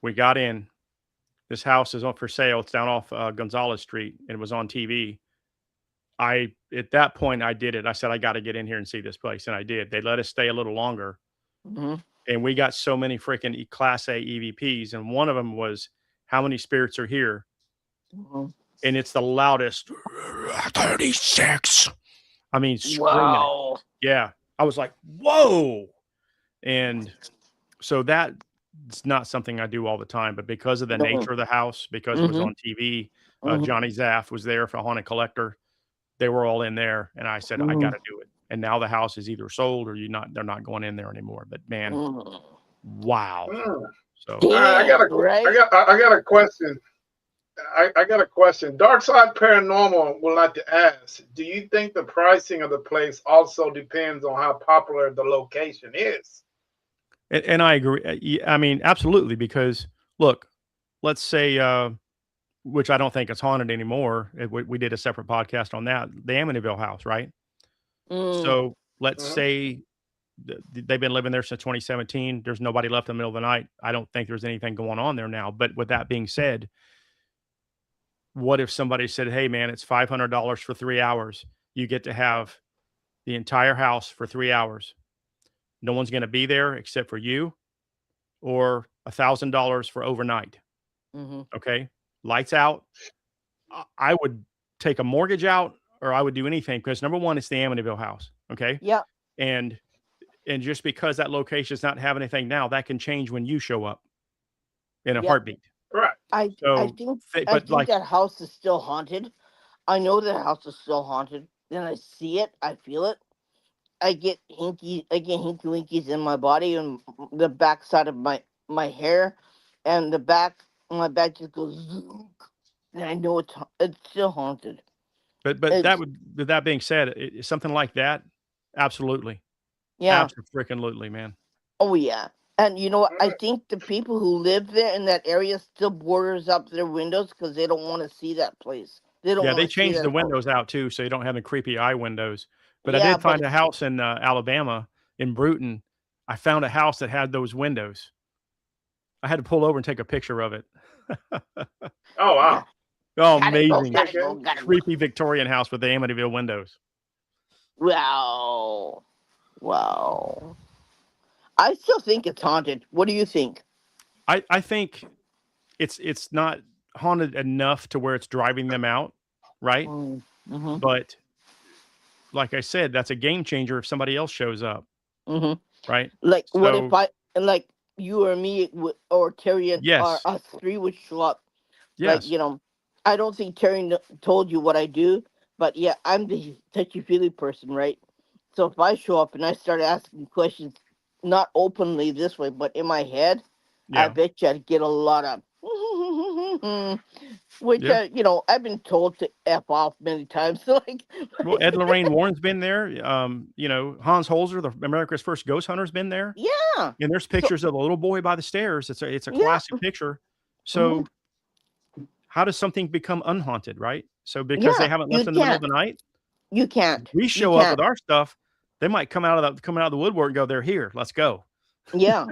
we got in. This house is up for sale. It's down off, Gonzalez Street, and it was on TV. I At that point, I did it. I said, "I gotta get in here and see this place," and I did. They let us stay a little longer, mm, and we got so many freaking Class A EVPs, and one of them was, "How many spirits are here?" mm. And it's the loudest, 36. I mean, screaming it. Wow. Yeah. I was like, "Whoa." And so that's not something I do all the time, but because of the No. nature of the house, because it was Mm-hmm. on TV, Mm-hmm. Johnny Zaff was there for Haunted Collector. They were all in there, and I said, "I Mm-hmm. gotta do it." And now the house is either sold or they're not going in there anymore. But man, Mm. wow. Mm. So All right, Dang, right? I got a question. I got a question. Dark Side Paranormal would like to ask: do you think the pricing of the place also depends on how popular the location is? and I agree. I mean, absolutely, because look, let's say, which I don't think it's haunted anymore. We did a separate podcast on that, the Amityville house, right? Mm. So let's Mm-hmm. say they've been living there since 2017. There's nobody left in the middle of the night. I don't think there's anything going on there now. But with that being said, what if somebody said, "Hey, man, it's $500 for 3 hours. You get to have the entire house for 3 hours. No one's going to be there except for you, or $1,000 for overnight." Mm-hmm. Okay, lights out. I would take a mortgage out, or I would do anything, because number one, it's the Amityville house. Okay, Yeah. and just because that location is not having anything now, that can change when you show up in a Yeah. heartbeat. Right. I I So, think I but think like, that house is still haunted. I know that house is still haunted. Then I see it, I feel it. I get hinky winkies in my body, and the back side of my hair, and my back just goes zook, and I know it's still haunted. but It's with that being said, something like that, absolutely, Yeah. absolutely, man. Oh yeah. And you know what? I Mm. think the people who live there in that area still borders up their windows because they don't want to see that place. They don't Yeah, they want to see changed the that house. windows out too, so you don't have the creepy eye windows. But I Yeah, did but find a it's house in, Alabama, in Bruton. I found a house that had those windows. I had to pull over and take a picture of it. Oh yeah. wow. Oh, Gotta go, amazing. gotta Okay. go, gotta go. Creepy Victorian house with the Amityville windows. Wow. Wow. I still think it's haunted. What do you think? I think it's not haunted enough to where it's driving them out, right? Mm-hmm. But like I said, that's a game changer if somebody else shows up, Mm-hmm. right? Like, what if So, like you or me or Terry or yes. us three would show up? Like, Yes. I don't think Terry told you what I do, but yeah, I'm the touchy feely person, right? So if I show up and I start asking questions, not openly this way, but in my head, I Yeah. bet you I'd get a lot of, which Yeah. I've been told to f off many times. Like, Well, Ed Lorraine Warren's been there. Hans Holzer, the America's First Ghost Hunter's been there. yeah. And there's So pictures of the little boy by the stairs. It's a yeah. classic picture. Hmm. So how does something become unhaunted, right? So because they Yeah. haven't You left in the middle of can't. the night, You can't. we You show up can't. with our stuff, they might come out of the woodwork and go, "They're here. Let's go." Yeah.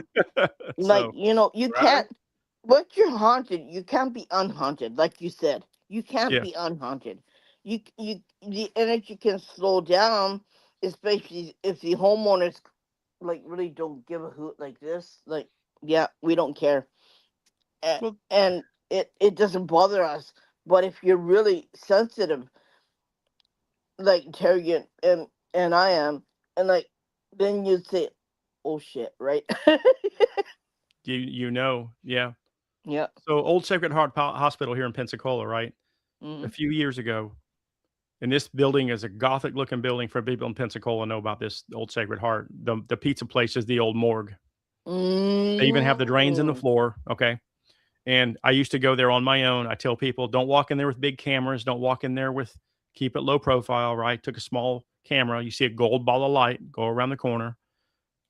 Like, So, you Right? can't. Once you're haunted, you can't be unhaunted. Like you said, you can't yeah. be unhaunted. The energy can slow down, especially if the homeowners like really don't give a hoot like this. Like, yeah, we don't care, Well, and it doesn't bother us. But if you're really sensitive, like Terry and I am, and like, then you'd say, "Oh shit," right? yeah. Yeah. So Old Sacred Heart Hospital here in Pensacola, right? A Mm-hmm. few years ago, and this building is a gothic looking building for people in Pensacola know about this Old Sacred Heart. The pizza place is the old morgue. They even have the drains in the Mm. floor. Okay. And I used to go there on my own. I tell people, don't walk in there with big cameras. Don't walk in there with, keep it low profile, right? Took a small camera. You see a gold ball of light, go around the corner.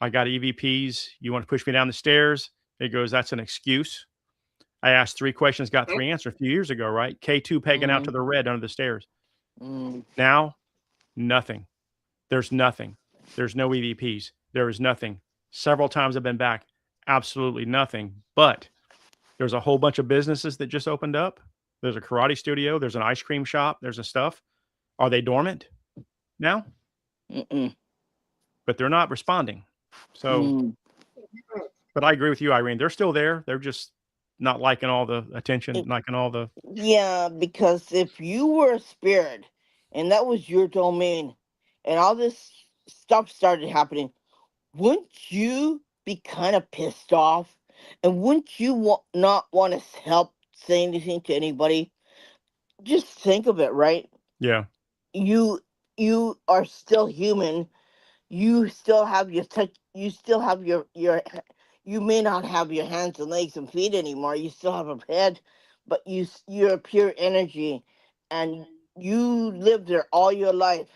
I got EVPs. You want to push me down the stairs? It goes, that's an excuse. I asked 3 questions, got 3 answers a few years ago, right? K2 pegging out to Mm. the red under the stairs. Mm. Now, nothing. There's nothing. There's no EVPs. There is nothing. Several times I've been back. Absolutely nothing. But there's a whole bunch of businesses that just opened up. There's a karate studio. There's an ice cream shop. There's a stuff. Are they dormant now? Mm-mm. But they're not responding. So, Mm. but I agree with you, Irene. They're still there. They're just not liking all the attention, It- liking all the. yeah, because if you were a spirit and that was your domain and all this stuff started happening, wouldn't you be kind of pissed off? And wouldn't you not want to help say anything to anybody? Just think of it, right? Yeah. You you are still human. You still have your touch. You still have you may not have your hands and legs and feet anymore. You still have a head, but you're pure energy, and you live there all your life,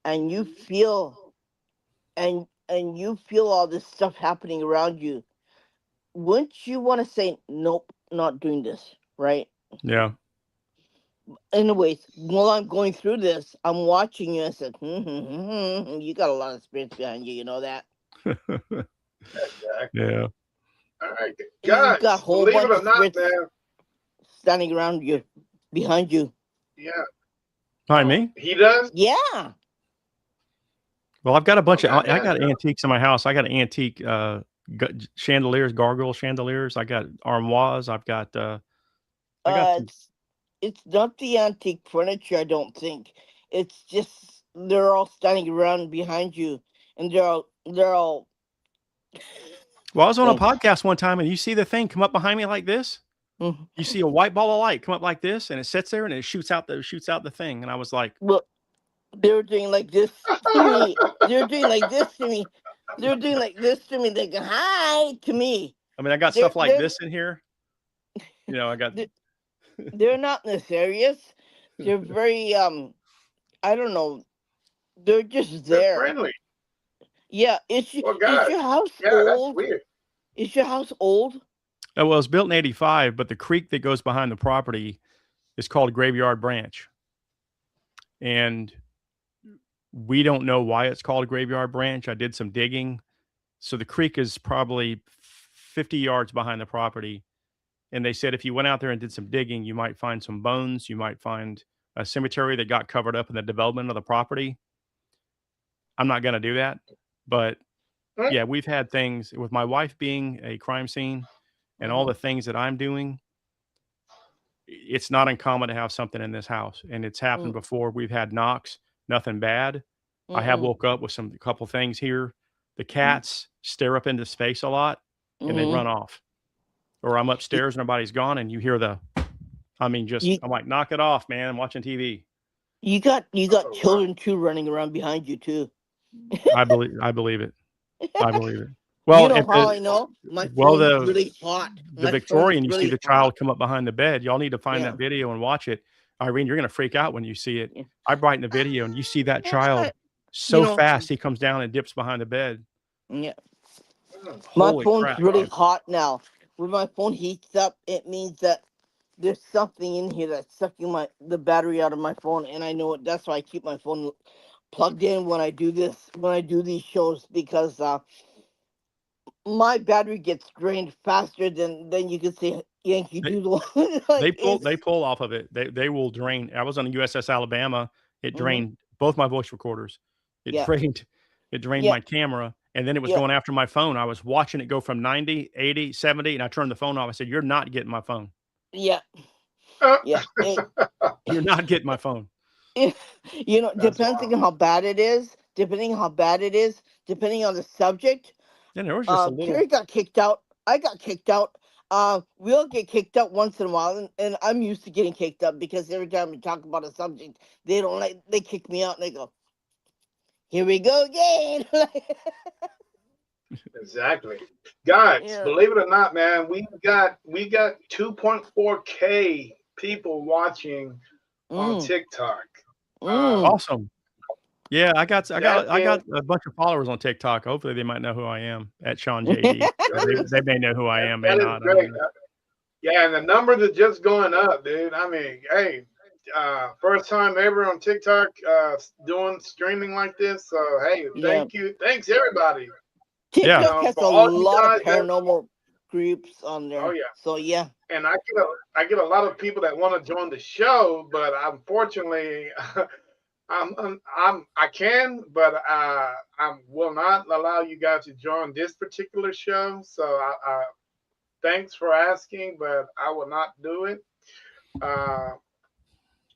and you feel all this stuff happening around you. Wouldn't you want to say nope, not doing this, right? Yeah. Anyways, while I'm going through this, I'm watching you. I said, you got a lot of spirits behind you. You know that. Exactly. yeah. All right, You've got a guys. whole Believe it bunch or of not, spirits man. standing around you, behind you. Yeah. Hi, me. He does. Yeah. Well, I've got a bunch Okay, of. I I got got you. antiques in my house. I got antique chandeliers, gargoyle chandeliers. I got armoires. I've got. I got some. It's not the antique furniture. I don't think it's just they're all standing around behind you, and they're all. Well, I was on a Like, podcast one time, and you see the thing come up behind me like this. mm. You see a white ball of light come up like this, and it sits there, and it shoots out the thing. And I was like, Well, they're doing like this to me. They're doing like this to me. They're doing like this to me. They go hi to me. I mean, I got They're stuff like they're this in here. I got. they're, they're not nefarious. They're very I don't know. They're just They're there. friendly. Yeah. Well, Is guys. your house Yeah, that's old? weird. Is your house old? Oh, well, it was built in '85, but the creek that goes behind the property is called Graveyard Branch, and we don't know why it's called Graveyard Branch. I did some digging, so the creek is probably 50 yards behind the property. And they said if you went out there and did some digging, you might find some bones. You might find a cemetery that got covered up in the development of the property. I'm not going to do that. But Hmm? yeah, we've had things with my wife being a crime scene and all the things that I'm doing. It's not uncommon to have something in this house. And it's happened Mm, before. We've had knocks, nothing bad. I have mm, woke up with a couple things here. The mm, cats stare up into space a lot and they mm. run off. Or I'm You, upstairs, nobody's gone, and you hear you I'm like, knock it off, man. I'm watching TV. you got Oh, wow. children too running around behind you too. I believe it. I believe it. You Well, know if how I know? My well, phone's really hot. the My phone's Victorian, you see really the hot. child come up behind the bed. Y'all need to find Yeah. that video and watch it. Irene, you're gonna freak out when you see it. Yeah. I brighten the video and you see that That's child right. You so know, fast he comes down and dips behind the bed. yeah. Mm. My Holy phone's crap, really man. hot now. When my phone heats up, it means that there's something in here that's sucking the battery out of my phone, and I know it. That's why I keep my phone plugged in when I do this, when I do these shows, because my battery gets drained faster than you could say Yankee They Doodle. Like they it's pull off of it. They will drain. I was on the USS Alabama. It hmm drained both my voice recorders. It yeah, drained it drained yeah, my camera, and then it was yeah, going after my phone. I was watching it go from 90, 80, 70, and I turned the phone off. I said, "You're not getting my phone. yeah, Uh, yeah. You're not getting my phone." You know, That's depending wild. on how bad it is, depending on the subject. And there was just a little Terry got kicked out. I got kicked out. We all get kicked out once in a while, and I'm used to getting kicked out because every time we talk about a subject, they kick me out and they go, "Here we go again." Exactly. Guys, Yeah. believe it or not, man, we got 2.4K people watching on Mm. TikTok. Mm. awesome. Yeah, That I is got a bunch of followers on TikTok. Hopefully, they might know who I am at Sean JD. Or that is they may know who I am, may that is not. I don't great. know. Yeah, and the numbers are just going up, dude. I mean, hey, first time ever on TikTok doing streaming like this. So hey, Yeah. thank you, thanks everybody. Yeah, TikTok has For a all you lot of guys that, paranormal groups on oh there. yeah, So yeah. and I get a lot of people that want to join the show, but unfortunately, I can, but I will not allow you guys to join this particular show. So thanks for asking, but I will not do it. Uh,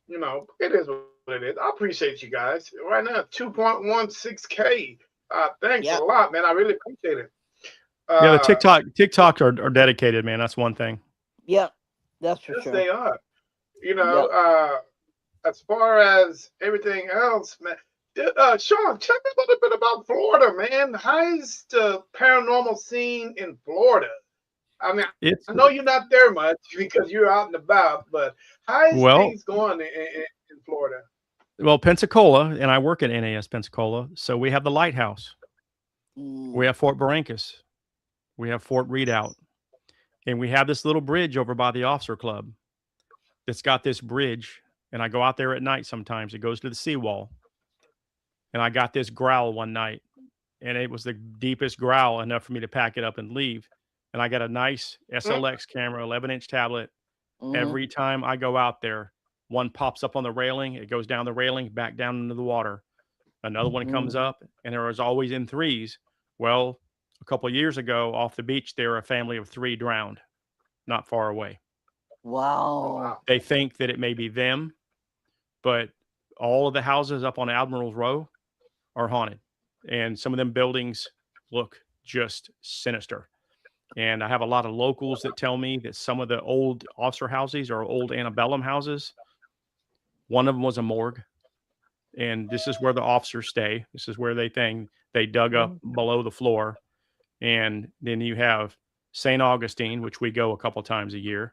it is what it is. I appreciate you guys. Right now, 2.16K. Thanks a Yep. lot, man. I really appreciate it. yeah. The Uh, TikTok are dedicated, man. That's one thing. Yep. That's for yes, sure. they are. You know, Yep. as far as everything else, man. Sean, tell me a little bit about Florida, man. How's the paranormal scene in Florida? I mean, It's I know you're not there much because you're out and about, but how is well, things going in Florida? Pensacola, and I work at NAS Pensacola, so we have the lighthouse. We Mm. have Fort Barrancas. We have Fort Redoubt, and we have this little bridge over by the officer club that's got this bridge. And I go out there at night sometimes. It goes to the seawall, and I got this growl one night, and it was the deepest growl enough for me to pack it up and leave. And I got a nice Hmm? SLX camera, 11-inch tablet. Mm-hmm. Every time I go out there, one pops up on the railing, it goes down the railing, back down into the water. Another one comes Mm. up, and there was always in threes. Well, a couple of years ago, off the beach, there a family of 3 drowned, not far away. Oh Wow. wow. They think that it may be them, but all of the houses up on Admiral's Row are haunted, and some of them buildings look just sinister. And I have a lot of locals that tell me that some of the old officer houses are old antebellum houses. One of them was a morgue, and this is where the officers stay. This is where they dug up Mm. below the floor. And then you have St. Augustine, which we go a couple times a year,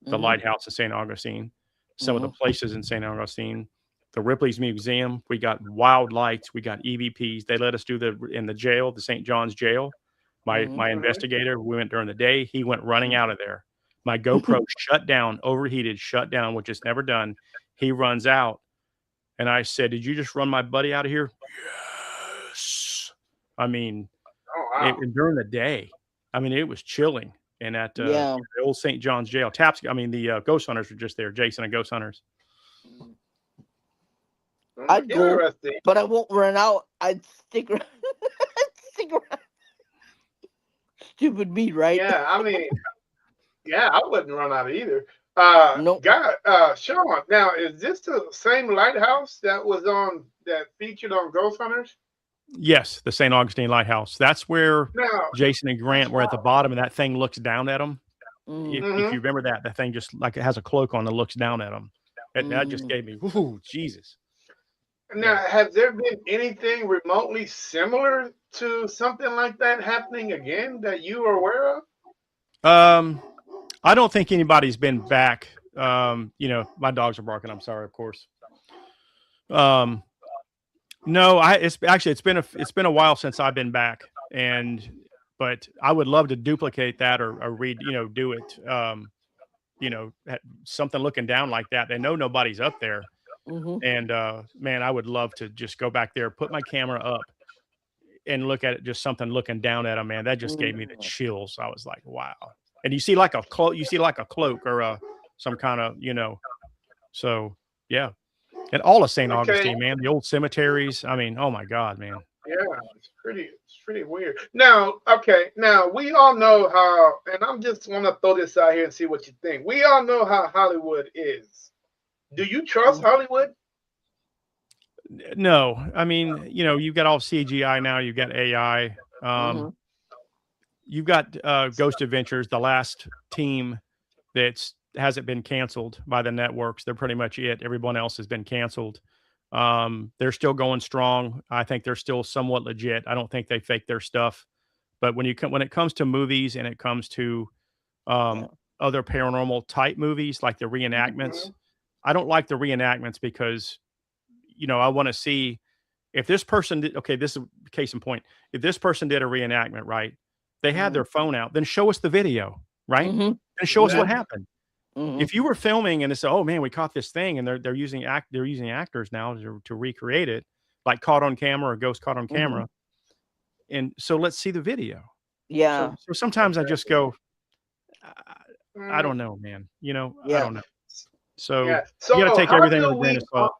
the Mm-hmm. lighthouse of St. Augustine, some of the Mm-hmm. places in St. Augustine, the Ripley's Museum. We got wild lights. We got EVPs. They let us do in the jail, the St. John's jail. Mm-hmm. My Hmm. investigator, we went during the day. He went running out of there. My GoPro shut down, overheated, shut down, which is never done. He runs out, and I said, "Did you just run my buddy out of here?" Yes. I mean, Oh wow. during the day, I mean, it was chilling. And at Yeah. the old St. John's jail, the ghost hunters were just there. Jason and ghost hunters. I'd go, Interesting. but I won't run out. I'd stick around. Stick around. Stupid me, right? Yeah, I mean, yeah, I wouldn't run out either. Nope. Sean, now is this the same lighthouse that featured on Ghost Hunters? Yes, the St. Augustine Lighthouse. That's where No, Jason and that's Grant were at the wild. bottom, and that thing looks down at them. Mm. If Mm-hmm. you remember that thing just like it has a cloak on that looks down at them. That just Mm. gave me, whoo, Jesus. Now, has there been anything remotely similar to something like that happening again that you are aware of? Um, I don't think anybody's been back. My dogs are barking. I'm sorry, of course. Um, no, it's been a while since I've been back, but I would love to duplicate that or read, do it. Something looking down like that. They know nobody's up there, Mm-hmm. and man, I would love to just go back there, put my camera up, and look at it. Just something looking down at them, man. That just gave me the Mm. chills. I was like, wow. And you see like a cloak, or some kind of, So yeah, and all of St. Okay, Augustine, man, the old cemeteries. I mean, oh my God, man. yeah, it's pretty weird. Now, okay, now we all know how, and I'm just want to throw this out here and see what you think. We all know how Hollywood is. Do you trust Hollywood? No, I mean, you've got all CGI now. You've got AI. Mm-hmm. You've got Ghost Adventures, the last team that's hasn't been canceled by the networks. They're pretty much it. Everyone else has been canceled. They're still going strong. I think they're still somewhat legit. I don't think they fake their stuff. But when it comes to movies and it comes to Yeah. other paranormal type movies like the reenactments, Mhm. I don't like the reenactments because I want to see if this person did. Okay, this is a case in point. If this person did a reenactment, right? They had Mm-hmm. their phone out. Then show us the video, right? Mm-hmm. And show us Yeah. what happened. Mm-hmm. If you were filming and it's, oh man, we caught this thing, and they're using actors now to recreate it, like caught on camera or ghost caught on Mm-hmm. camera, and so let's see the video. So Yeah. so sometimes I just go, I, I Mm, don't know, man. I Yeah. don't know. So yeah. you got to So take how everything do with a grain we, of salt.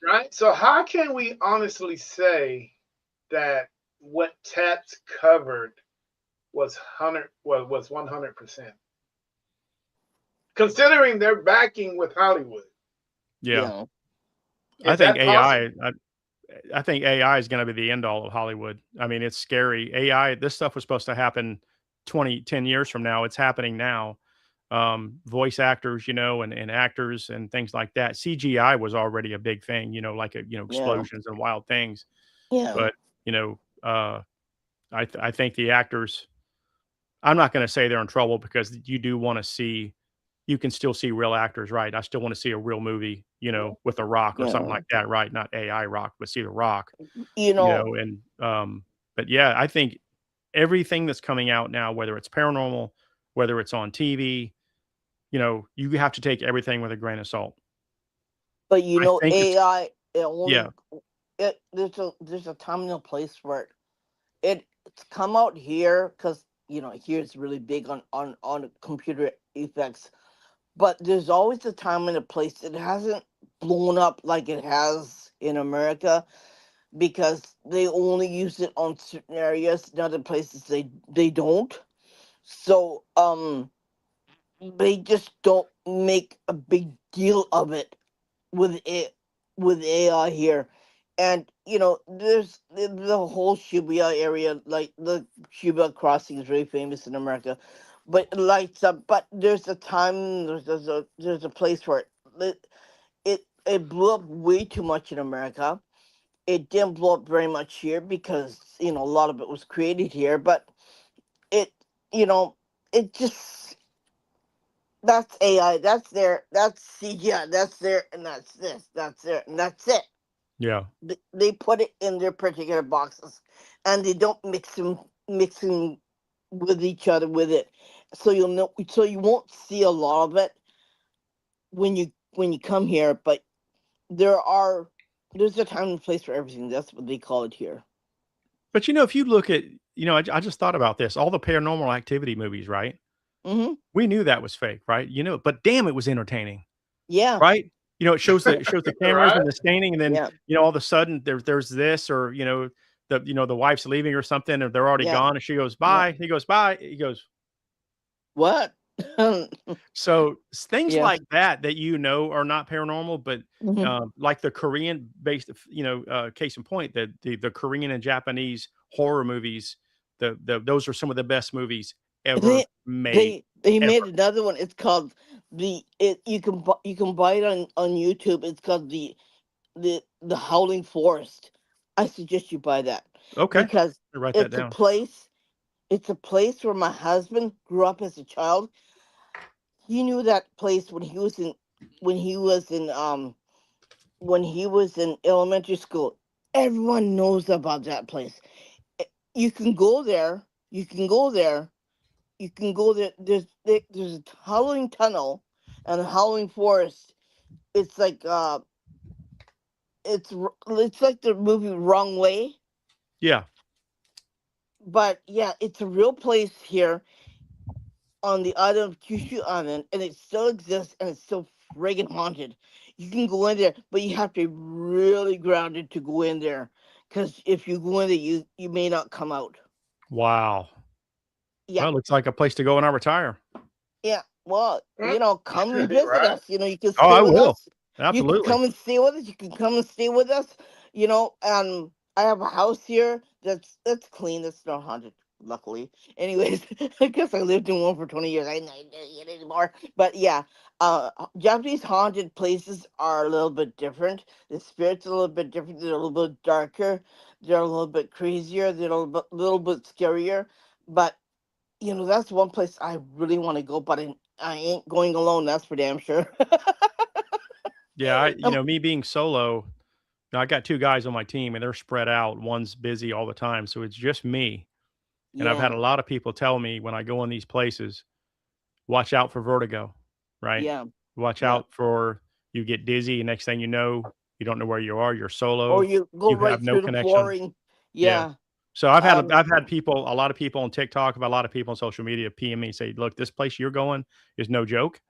right? So how can we honestly say that what Tats covered was 100%, considering their backing with Hollywood? Yeah, Yeah. I Is think that possible? AI. I think AI is going to be the end all of Hollywood. I mean, it's scary. AI. This stuff was supposed to happen 10 years from now. It's happening now. Voice actors, and actors and things like that. CGI was already a big thing, like Yeah. explosions and wild things. Yeah. But you know, uh, I think the actors. I'm not going to say they're in trouble because you do want to see. You can still see real actors, right? I still want to see a real movie, with a Rock or something Yeah. like that, right? Not AI Rock, but see the Rock, You know, and but yeah, I think everything that's coming out now, whether it's paranormal, whether it's on TV, you have to take everything with a grain of salt. but I think it's AI it yeah, only there's a time and a place for it. It's come out here because here it's really big on computer effects, but there's always a time and a place. It hasn't blown up like it has in America because they only use it on certain areas. In other places they don't. So they just don't make a big deal of it with it with AI here. And there's the whole Shibuya area, like the Shibuya crossing is very famous in America, but it lights up. But there's a time, there's a place for it. It blew up way too much in America. It didn't blow up very much here because a lot of it was created here. But it you know it just that's AI, that's there, that's CGI, that's there, and that's this, that's there, and that's it. yeah. They put it in their particular boxes, and they don't mix them with each other with it. So you won't see a lot of it when you come here. But there are there's a time and place for everything. That's what they call it here. But if you look at, I just thought about this. All the Paranormal Activity movies, right? Hmm. We knew that was fake, right? But damn, it was entertaining. Yeah. Right? It shows the cameras Right? and the staining, and then, Yeah. all of a sudden there's this, or, the wife's leaving or something, or they're already Yeah. gone, and she goes, Yeah. "Bye." He goes, "Bye." He goes, What? so things Yeah. like that are not paranormal, but Hmm. like the Korean based, case in point, the Korean and Japanese horror movies, those are some of the best movies ever They made, they ever. made another one. It's called you can buy it on YouTube. It's called the Howling Forest. I suggest you buy that Okay. because Write that it's a down. place. It's a place where my husband grew up as a child. He knew that place when he was in when he was in elementary school. Everyone knows about that place. Eh, You can go there. You can go there. You can go there. There's a howling tunnel and a howling forest. It's like it's like the movie Wrong Way, Yeah. but yeah, it's a real place here on the island of Kyushu Island, and it still exists, and it's still friggin' haunted. You can go in there, but you have to be really grounded to go in there, because if you go in there, you may not come out. Wow. Yeah, Well, looks like a place to go when I retire. yeah. Well, Mm. come and visit Right? us. You can Oh, stay I with will. us. You can Absolutely. come and stay with us. You can come and stay with us. I have a house here that's clean. That's not haunted, luckily. Anyways, I guess I lived in one for 20 years. I don't get anymore. But yeah, Japanese haunted places are a little bit different. The spirits are a little bit different. They're a little bit darker. They're a little bit crazier. They're little bit scarier. But that's one place I really want to go. But I ain't going alone. That's for damn sure. Yeah, um, me being solo, I got 2 guys on my team and they're spread out. One's busy all the time, so it's just me. And I've had yeah, a lot of people tell me when I go in these places, watch out for vertigo, right? yeah, Watch yeah. out for you get dizzy, and next thing you know, you don't know where you are. You're Or solo. you go You right have no through the connection. flooring. Yeah. Yeah. So Um. I've had people, a lot of people on TikTok, about a lot of people on social media PM me and say, look, this place you're going is no joke.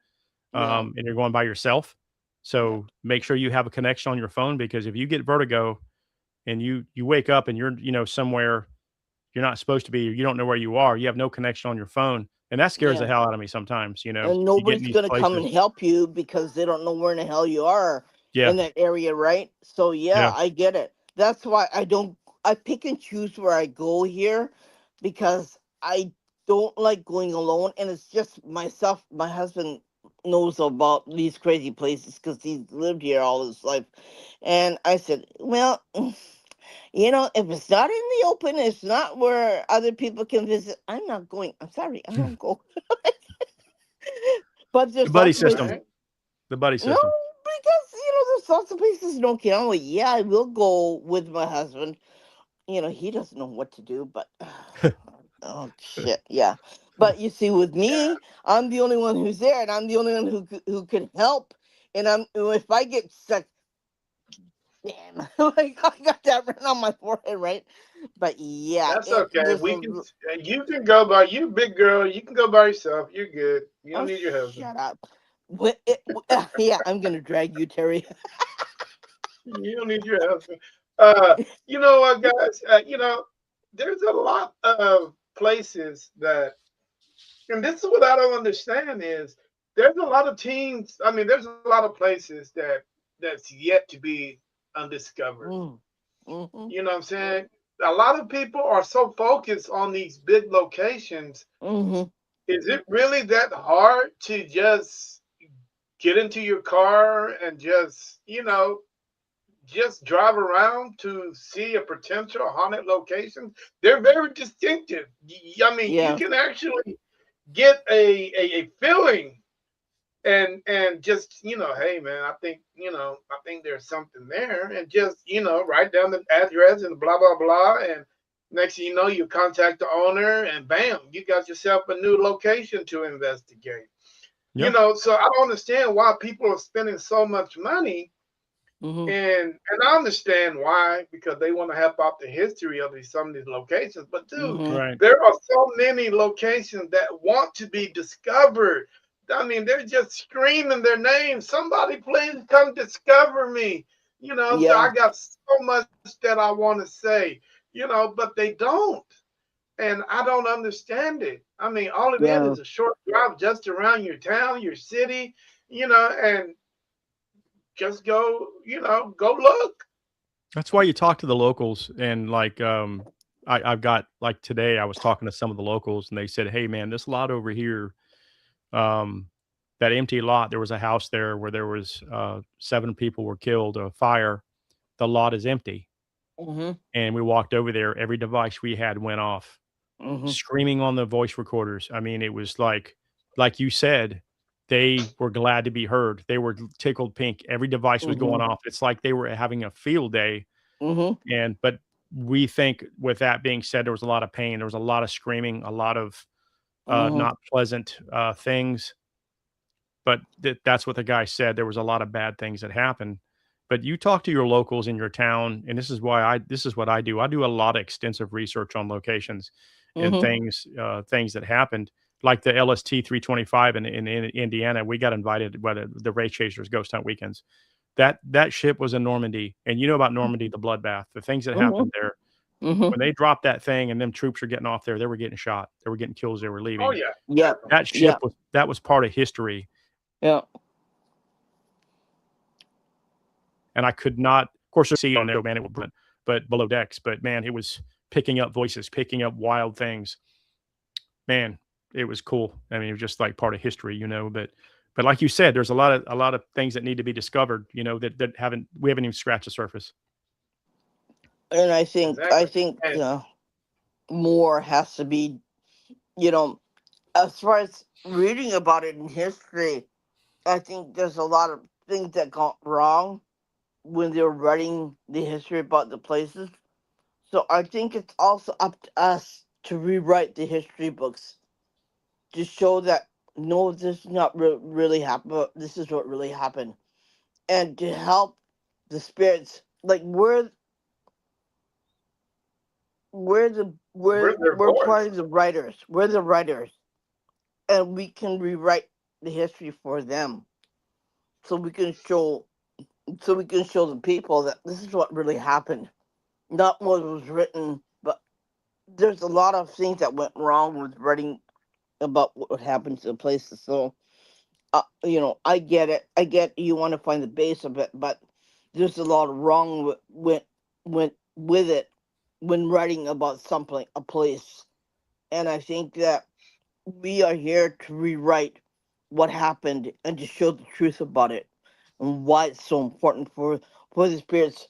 Yeah. And you're going by yourself. Yeah. So make sure you have a connection on your phone, because if you get vertigo and you wake up and you're, somewhere you're not supposed to be, you don't know where you are, you have no connection on your phone. And that scares the Yeah. hell out of me sometimes, And you get in nobody's these gonna come places. and help you because they don't know where in the hell you are Yeah. in that area, right? So yeah, Yeah. I get it. That's why I pick and choose where I go here because I don't like going alone, and it's just myself. My husband knows about these crazy places because he's lived here all his life. And I said, well, if it's not in the open, it's not where other people can visit. I'm not going. I'm sorry, I don't go. But The there's buddy lots of system. places. Right? The buddy No, system. because there's lots of places you don't get on with. Yeah, I will go with my husband. He doesn't know what to do, but oh shit, yeah. But you see, with me, I'm the only one who's there, and I'm the only one who can help. And if I get stuck, damn, like I got that written on my forehead, right? But yeah, That's okay. there's a. You can go by. You big girl. You can go by yourself. You're good. You don't Oh, need your husband. shut up. Yeah, I'm gonna drag you, Terry. You don't need your husband. Uh, you know what, guys? There's a lot of places that, and this is what I don't understand is there's a lot of teams. I mean, there's a lot of places that's yet to be undiscovered. Mm, mm-hmm, You know what I'm saying? A lot of people are so focused on these big locations. mm-hmm. Is it really that hard to just get into your car and just drive around to see a potential haunted location? They're very distinctive. I mean, you Yeah, can actually get a feeling and just hey man, I think there's something there, and just write down the address and blah blah blah, and next thing you know, you contact the owner, and bam, you got yourself a new location to investigate. Yeah. So I don't understand why people are spending so much money, mm-hmm, and I understand why, because they want to help out the history of some of these locations. But dude, mm-hmm. Right. there are so many locations that want to be discovered. I mean, they're just screaming their name. Somebody please come discover me. So Yeah, I got so much that I want to say, but they don't. And I don't understand it. I mean, all it yeah, is a short drive just around your town, your city, and just go look. That's why you talk to the locals, and like I've got, like, today I was talking to some of the locals and they said, hey man, this lot over here, um that empty lot, there was a house there where there was 7 people were killed, a fire, the lot is empty. Mm-hmm. And we walked over there. Every device we had went off, Mm-hmm. screaming on the voice recorders. I mean, it was like you said, they were glad to be heard. They were tickled pink. Every device was going Mm-hmm. off. It's like they were having a field day. Mm-hmm. But we think, with that being said, there was a lot of pain. There was a lot of screaming, a lot of Mm-hmm. not pleasant things. But that's what the guy said. There was a lot of bad things that happened. But you talk to your locals in your town, and this is what I do. I do a lot of extensive research on locations and Mm-hmm. things that happened, like the LST 325 in Indiana. We got invited by the Ray Chasers Ghost Hunt weekends. That ship was in Normandy, and you know about Normandy, the bloodbath, the things that happened there. Mm-hmm. When they dropped that thing, and them troops are getting off there, they were getting shot. They were getting kills. They were Oh leaving. yeah, Yeah. That definitely. ship Yeah. was part of history. Yeah. And I could not, of course, see on there, man, it was, but below decks, but man, it was picking up voices, picking up wild things. Man, it was cool. I mean, it was just like part of history, but like you said, there's a lot of things that need to be discovered, that we haven't even scratched the surface. And I Exactly. think And more has to be, you know, as far as reading about it in history. I think there's a lot of things that got wrong when they were writing the history about the places. So I think it's also up to us to rewrite the history books to show that no, this is not really happened. But this is what really happened, and to help the spirits. Like we're their we're voice. part of the writers. We're the writers, and we can rewrite the history for them, so we can show the people that this is what really happened, not what was written. But there's a lot of things that went wrong with writing about what happened to the places. So, I get it. I get you want to find the base of it, but there's a lot of wrong went with it when writing about something, a place. And I think that we are here to rewrite what happened and to show the truth about it and why it's so important for the spirits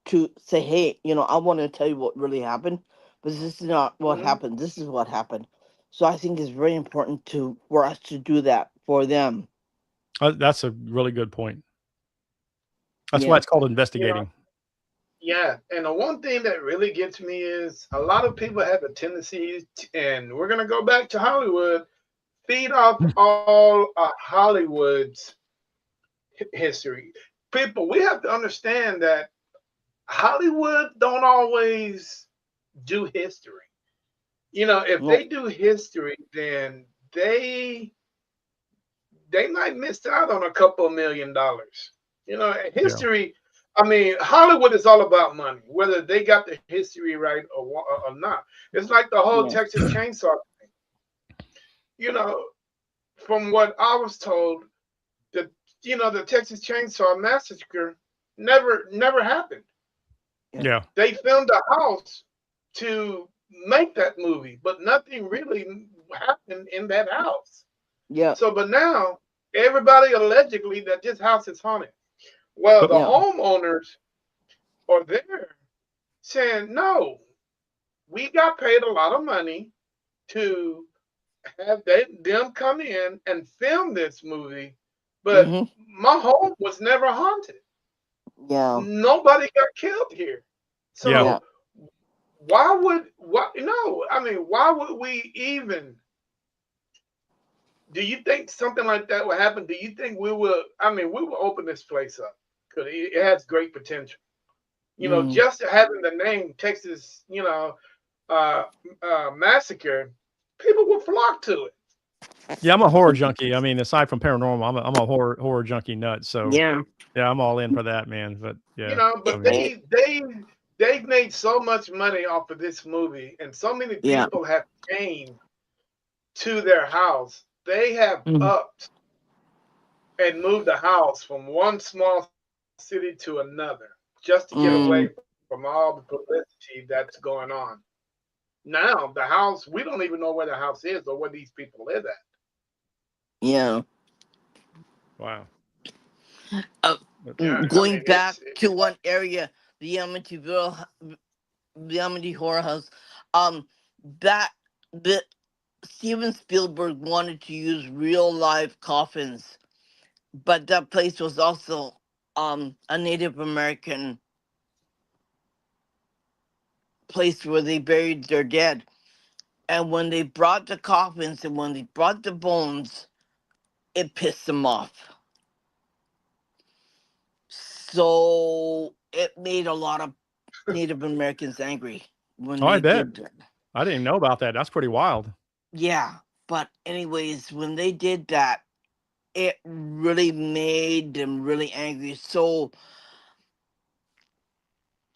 to say, hey, I want to tell you what really happened, but this is not what Hmm. happened. This is what happened. So I think it's very important for us to do that for them. That's a really good point. That's why Yeah. it's called You know, investigating. yeah. And the one thing that really gets me is a lot of people have a tendency, and we're gonna go back to Hollywood, feed off all Hollywood's history. People, we have to understand that Hollywood don't always do history. If No. they do history, then they they might miss out on a couple of $1 million. Yeah, History. I mean, Hollywood is all about money, whether they got the history right or not. It's like the whole Yeah. Texas Chainsaw thing. You know, from what I was told, the the Texas Chainsaw Massacre never happened. Yeah. yeah, They filmed a house to make that movie, but nothing really happened in that house. Yeah. So, but now everybody allegedly that this house is haunted. Well, but the Yeah. homeowners are there saying, no, we got paid a lot of money to have them come in and film this movie, but Hmm. my home was never haunted. Yeah. Nobody got killed here. yeah. Yeah. So why would what no, I mean, why would we even do you think something like that would happen? Do you think we will open this place up because it has great potential. Mm. Just having the name Texas, uh, massacre, people will flock to it. Yeah, I'm a horror junkie. I mean, aside from paranormal, I'm a horror junkie nut. So Yeah. yeah, I'm all in for that, man. But yeah, I But mean, they've made so much money off of this movie, and so many Yeah. people have came to their house. They have Mhm. upped and moved the house from one small city to another just to get away Mm. from all the publicity that's going on. Now the house, we don't even know where the house is or where these people live at. Yeah. wow. Uh, Yeah, I Going mean back to one area, the Amityville, the Amity Horror House, um, that the Steven Spielberg wanted to use real live coffins, but that place was also a Native American place where they buried their dead. And when they brought the coffins and when they brought the bones, it pissed them off. So it made a lot of Native Americans angry when Oh, I they bet. did that. I didn't know about that. That's pretty wild. Yeah, but anyways, when they did that, it really made them really angry. So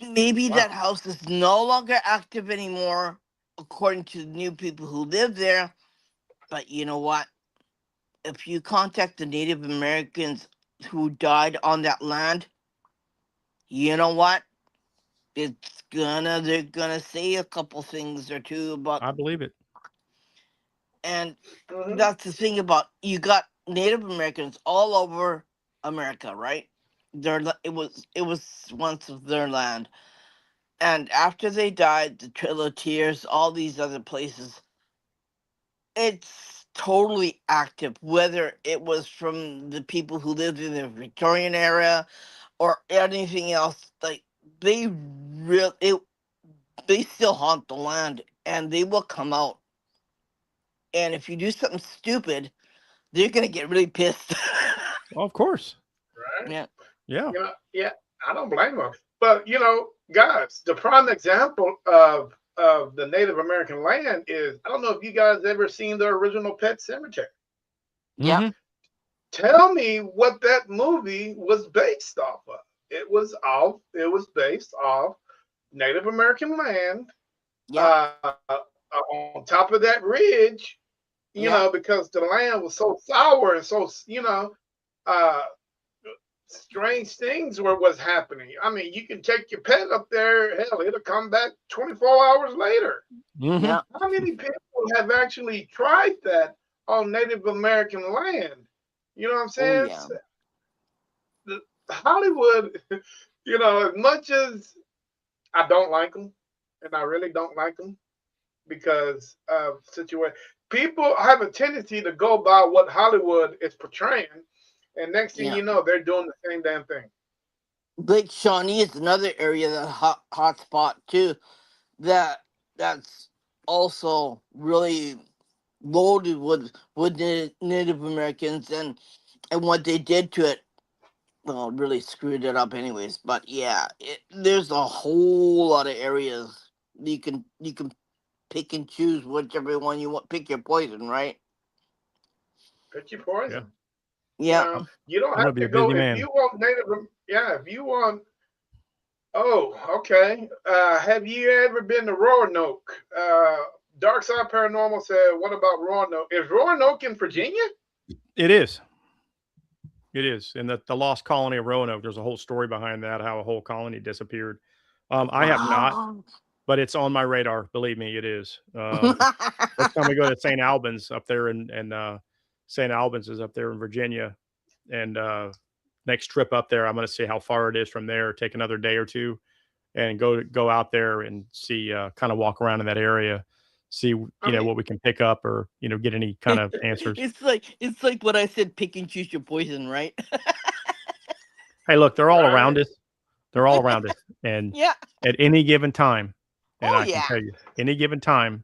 maybe wow. that house is no longer active anymore, according to the new people who live there. But you know what? If you contact the Native Americans who died on that land, you know what? They're gonna say a couple things or two about, I believe it. and Hmm. that's the thing about, you got Native Americans all over America, right? It was once of their land, and after they died, the Trail of Tears, all these other places, it's totally active. Whether it was from the people who lived in the Victorian era or anything else, like they real it, they still haunt the land, and they will come out. And if you do something stupid, they're gonna get really pissed. Well, of course. Right. Yeah. Yeah. Yeah, I don't blame them. But guys, the prime example of the Native American land is, I don't know if you guys ever seen the original Pet Cemetery. Yep. Hmm. Tell me what that movie was based off of. It was based off Native American land, Yep. on top of that ridge, Yep. because the land was so sour and so, uh, strange things was happening. I mean, you can take your pet up there, hell, it'll come back 24 hours later. Hmm. Yep. How many people have actually tried that on Native American land? You know what I'm Oh saying? yeah. Hollywood, as much as I don't like them, and I really don't like them because of situation, people have a tendency to go by what Hollywood is portraying, and next thing Yeah. you know, they're doing the same damn thing. Lake Shawnee is another area that hot spot too. That's also really loaded with Native Americans, and what they did to it, well, really screwed it up anyways. But yeah, there's a whole lot of areas you can pick and choose whichever one you want. Pick your poison, right? Pick your Yeah. poison. Yeah. You don't I'm gonna have be to a go busy if man. you want native. Yeah, if you want. Oh, okay. Have you ever been to Roanoke? Dark Side Paranormal said, "What about Roanoke? Is Roanoke in Virginia?" It is. It is. And the lost colony of Roanoke, there's a whole story behind that, how a whole colony disappeared. I have not, Wow. but it's on my radar. Believe me, it is. Next time we go to St. Albans up there in St. Albans is up there in Virginia. And next trip up there, I'm going to see how far it is from there, take another day or two and go out there and see, kind of walk around in that area, see, I mean, what we can pick up or, get any kind of answers. it's like what I said. Pick and choose your poison, right? Hey, look, they're all right? around us. They're all around us. And Yeah. at any given time, and Oh I can yeah. tell you, any given time,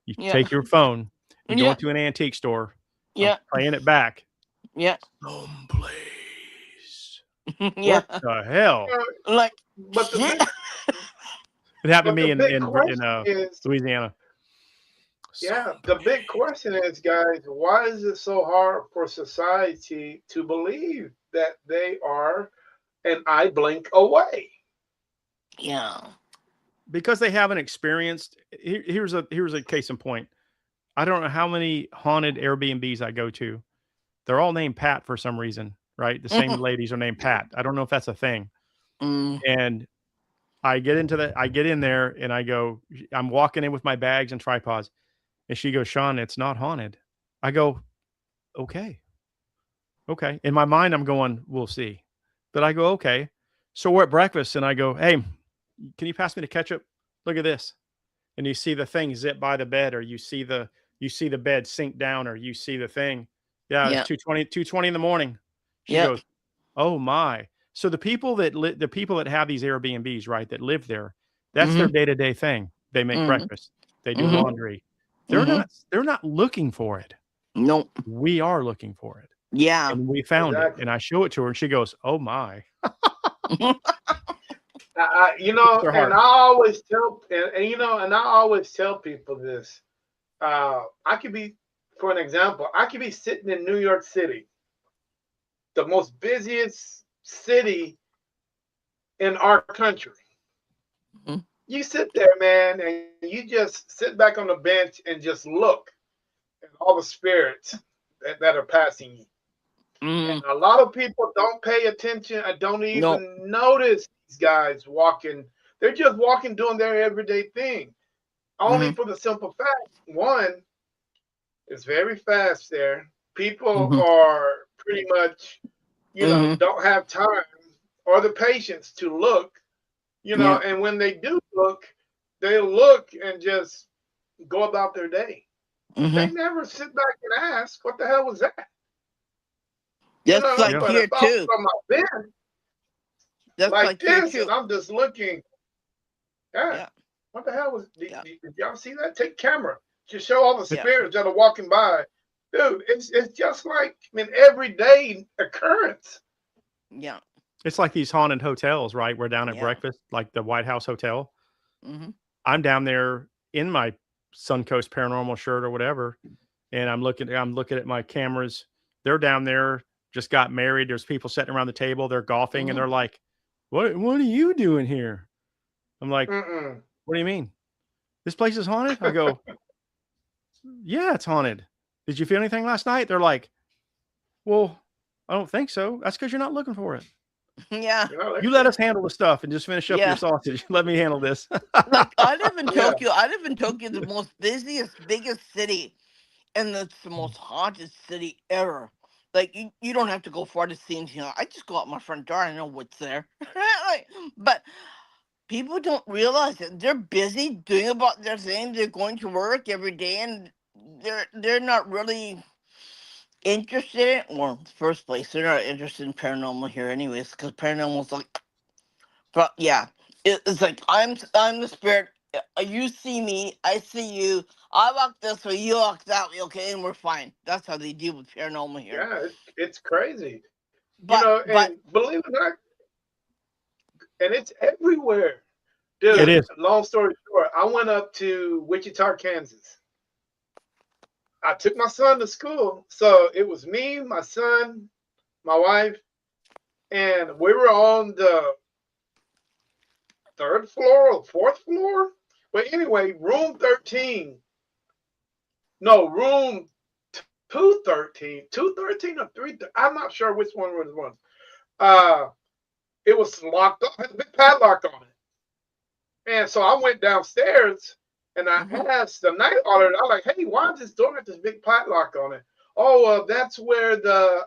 you Yeah. take your phone, you go Yeah. into an antique store, I'm Yeah. playing it back. Yeah. Someplace. Yeah. What the hell? Uh, Like but the shit. big, It happened but to the me big in question is, Louisiana. yeah, the big Someplace. question is, guys, why is it so hard for society to believe that they are an eye blink away? Yeah. Because they haven't experienced. Here's a case in point. I don't know how many haunted Airbnbs I go to. They're all named Pat for some reason, right? The same ladies are named Pat. I don't know if that's a thing. Mm. And I get in there and I go, I'm walking in with my bags and tripods. And she goes, Sean, it's not haunted. I go, okay. Okay. In my mind, I'm going, we'll see. But I go, okay. So we're at breakfast and I go, hey, can you pass me the ketchup? Look at this. And you see the thing zip by the bed, or you see the bed sink down, or you see the thing. Yeah, it's Yeah. 2:20 in the morning. She Yep. goes, "Oh my." So the people that have these Airbnbs, right, that live there, that's their Mhm. day-to-day thing. They make Mhm. breakfast. They do Mhm. laundry. Mhm. They're not looking for it. Nope. We are looking for it. Yeah. And we found it. Exactly. And I show it to her and she goes, "Oh my." You Bless know, her and heart. I always tell, and you know, and I always tell people this. I could be, for an example, I could be sitting in New York City, the most busiest city in our country. Mhm. You sit there, man, and you just sit back on the bench and just look at all the spirits that are passing you. And Mhm. a lot of people don't pay attention. I don't Nope. even notice these guys walking. They're just walking, doing their everyday thing. Only Mhm. for the simple fact, one, it's very fast there. People Mhm. are pretty much, Mhm. don't have time or the patience to look, Yeah. and when they do look, they look and just go about their day. They Mhm. never sit back and ask, what the hell was that? That's like Yeah. But if here I was too. on my bed That's like like here this and too. I'm just looking, yeah, Yeah. what the hell was, Yeah. did y'all see that? Take camera to show all the Yeah. spirits that are walking by. Dude, it's just like an everyday occurrence. Yeah. It's like these haunted hotels, right? We're down at Yeah. breakfast, like the White House Hotel. Mhm. I'm down there in my Suncoast Paranormal shirt or whatever, and I'm looking at my cameras. They're down there, just got married. There's people sitting around the table. They're golfing, and Mhm. they're like, What are you doing here?" I'm like, Mm-mm. "What do you mean? This place is haunted?" I go, "Yeah, it's haunted. Did you feel anything last night?" They're like, "Well, I don't think so. That's because you're not looking for it. Yeah. You let us handle the stuff and just finish up your Yeah. sausage. Let me handle this." Like I live in Yeah, Tokyo. I live in Tokyo, the most busiest, biggest city, and it's the most haunted city ever. Like you don't have to go far to see anything. I just go out my front door. I know what's there. Like, but people don't realize that they're busy doing about their thing. They're going to work every day, and they're not really interested in. Well, in the first place, they're not interested in paranormal here, anyways, because paranormal's like, but yeah, it's like I'm the spirit. You see me, I see you. I walk this way, you walk that way, okay, and we're fine. That's how they deal with paranormal here. yeah, it's crazy. But And believe it or not, and it's everywhere. It yeah. Dude, is. long story short, I went up to Wichita, Kansas. I took my son to school. So it was me, my son, my wife, and we were on the third floor or fourth floor. But anyway, room 13. No, room 213. 213 or 3. I'm not sure which one was one. Uh, it was locked up, had a big padlock on it. And so I went downstairs and I Hmm. asked the night auditor, I was like, hey, why is this door got this big padlock on it? Oh, that's where the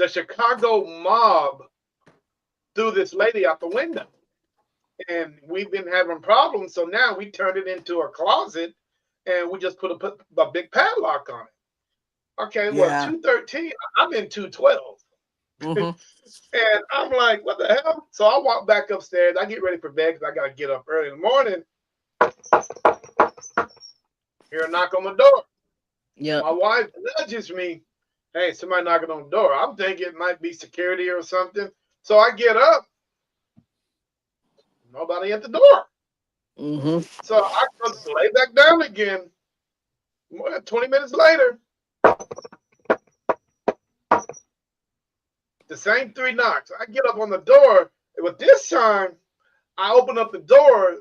Chicago mob threw this lady out the window. And we've been having problems. So now we turned it into a closet and we just put a big padlock on it. Okay, well, Yeah. 213, I'm in 212. Hmm. And I'm like, what the hell? So I walk back upstairs. I get ready for bed because I got to get up early in the morning. Hear a knock on the door. Yeah. My wife nudges me. Hey, somebody knocking on the door. I'm thinking it might be security or something. So I get up. Nobody at the door. Hmm. So I just lay back down again. 20 minutes later, the same three knocks. I get up on the door. But this time, I open up the door.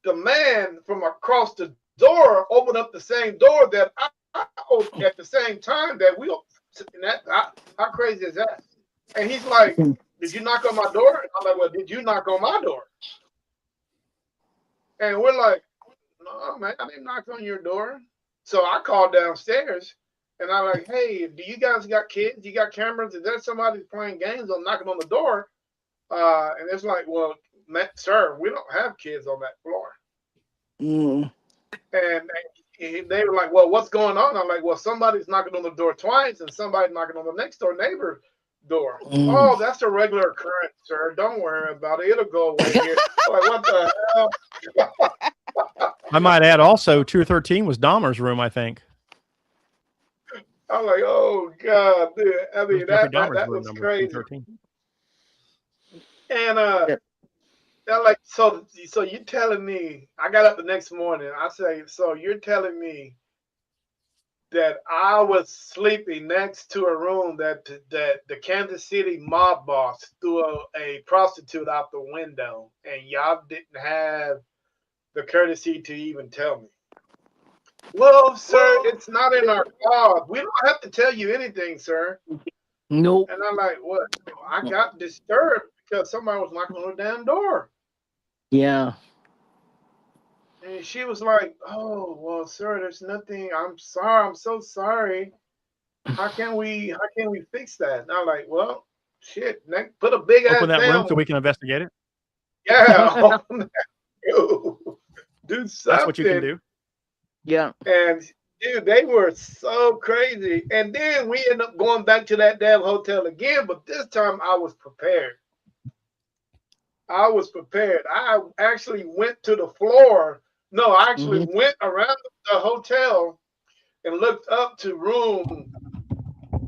The man from across the door opened up the same door that I opened at the same time that we opened. How crazy is that? And he's like, did you knock on my door? I'm like, well, did you knock on my door? And we're like, no, man, I didn't knock on your door. So I called downstairs And I'm like, hey, do you guys got kids? You got cameras? Is there somebody playing games or knocking on the door? And it's like, well, sir, we don't have kids on that floor. Mm. And they were like, well, what's going on? I'm like, well, somebody's knocking on the door twice and somebody's knocking on the next door neighbor door. Oh, that's a regular occurrence, sir. Don't worry about it. It'll go away here. Like, what the hell? I might add also 213 was Dahmer's room, I think. I'm like, oh God, dude. I mean, that was crazy. And they're like, so you're telling me? I got up the next morning. I say, so you're telling me that I was sleeping next to a room that the Kansas City mob boss threw a prostitute out the window, and y'all didn't have the courtesy to even tell me? Well, sir, it's not in our clause. We don't have to tell you anything, sir. Nope. And I'm like, what? I got disturbed because somebody was knocking on the damn door. Yeah. And she was like, oh, well, sir, there's nothing. I'm sorry. I'm so sorry. How can we fix that? And I'm like, well, shit, put a big Open ass that room so we can investigate it. Yeah. Do something. That's what you can do. Yeah. And dude, they were so crazy. And then we ended up going back to that damn hotel again, but this time I was prepared. I actually went to the floor. No, I actually went around the hotel and looked up to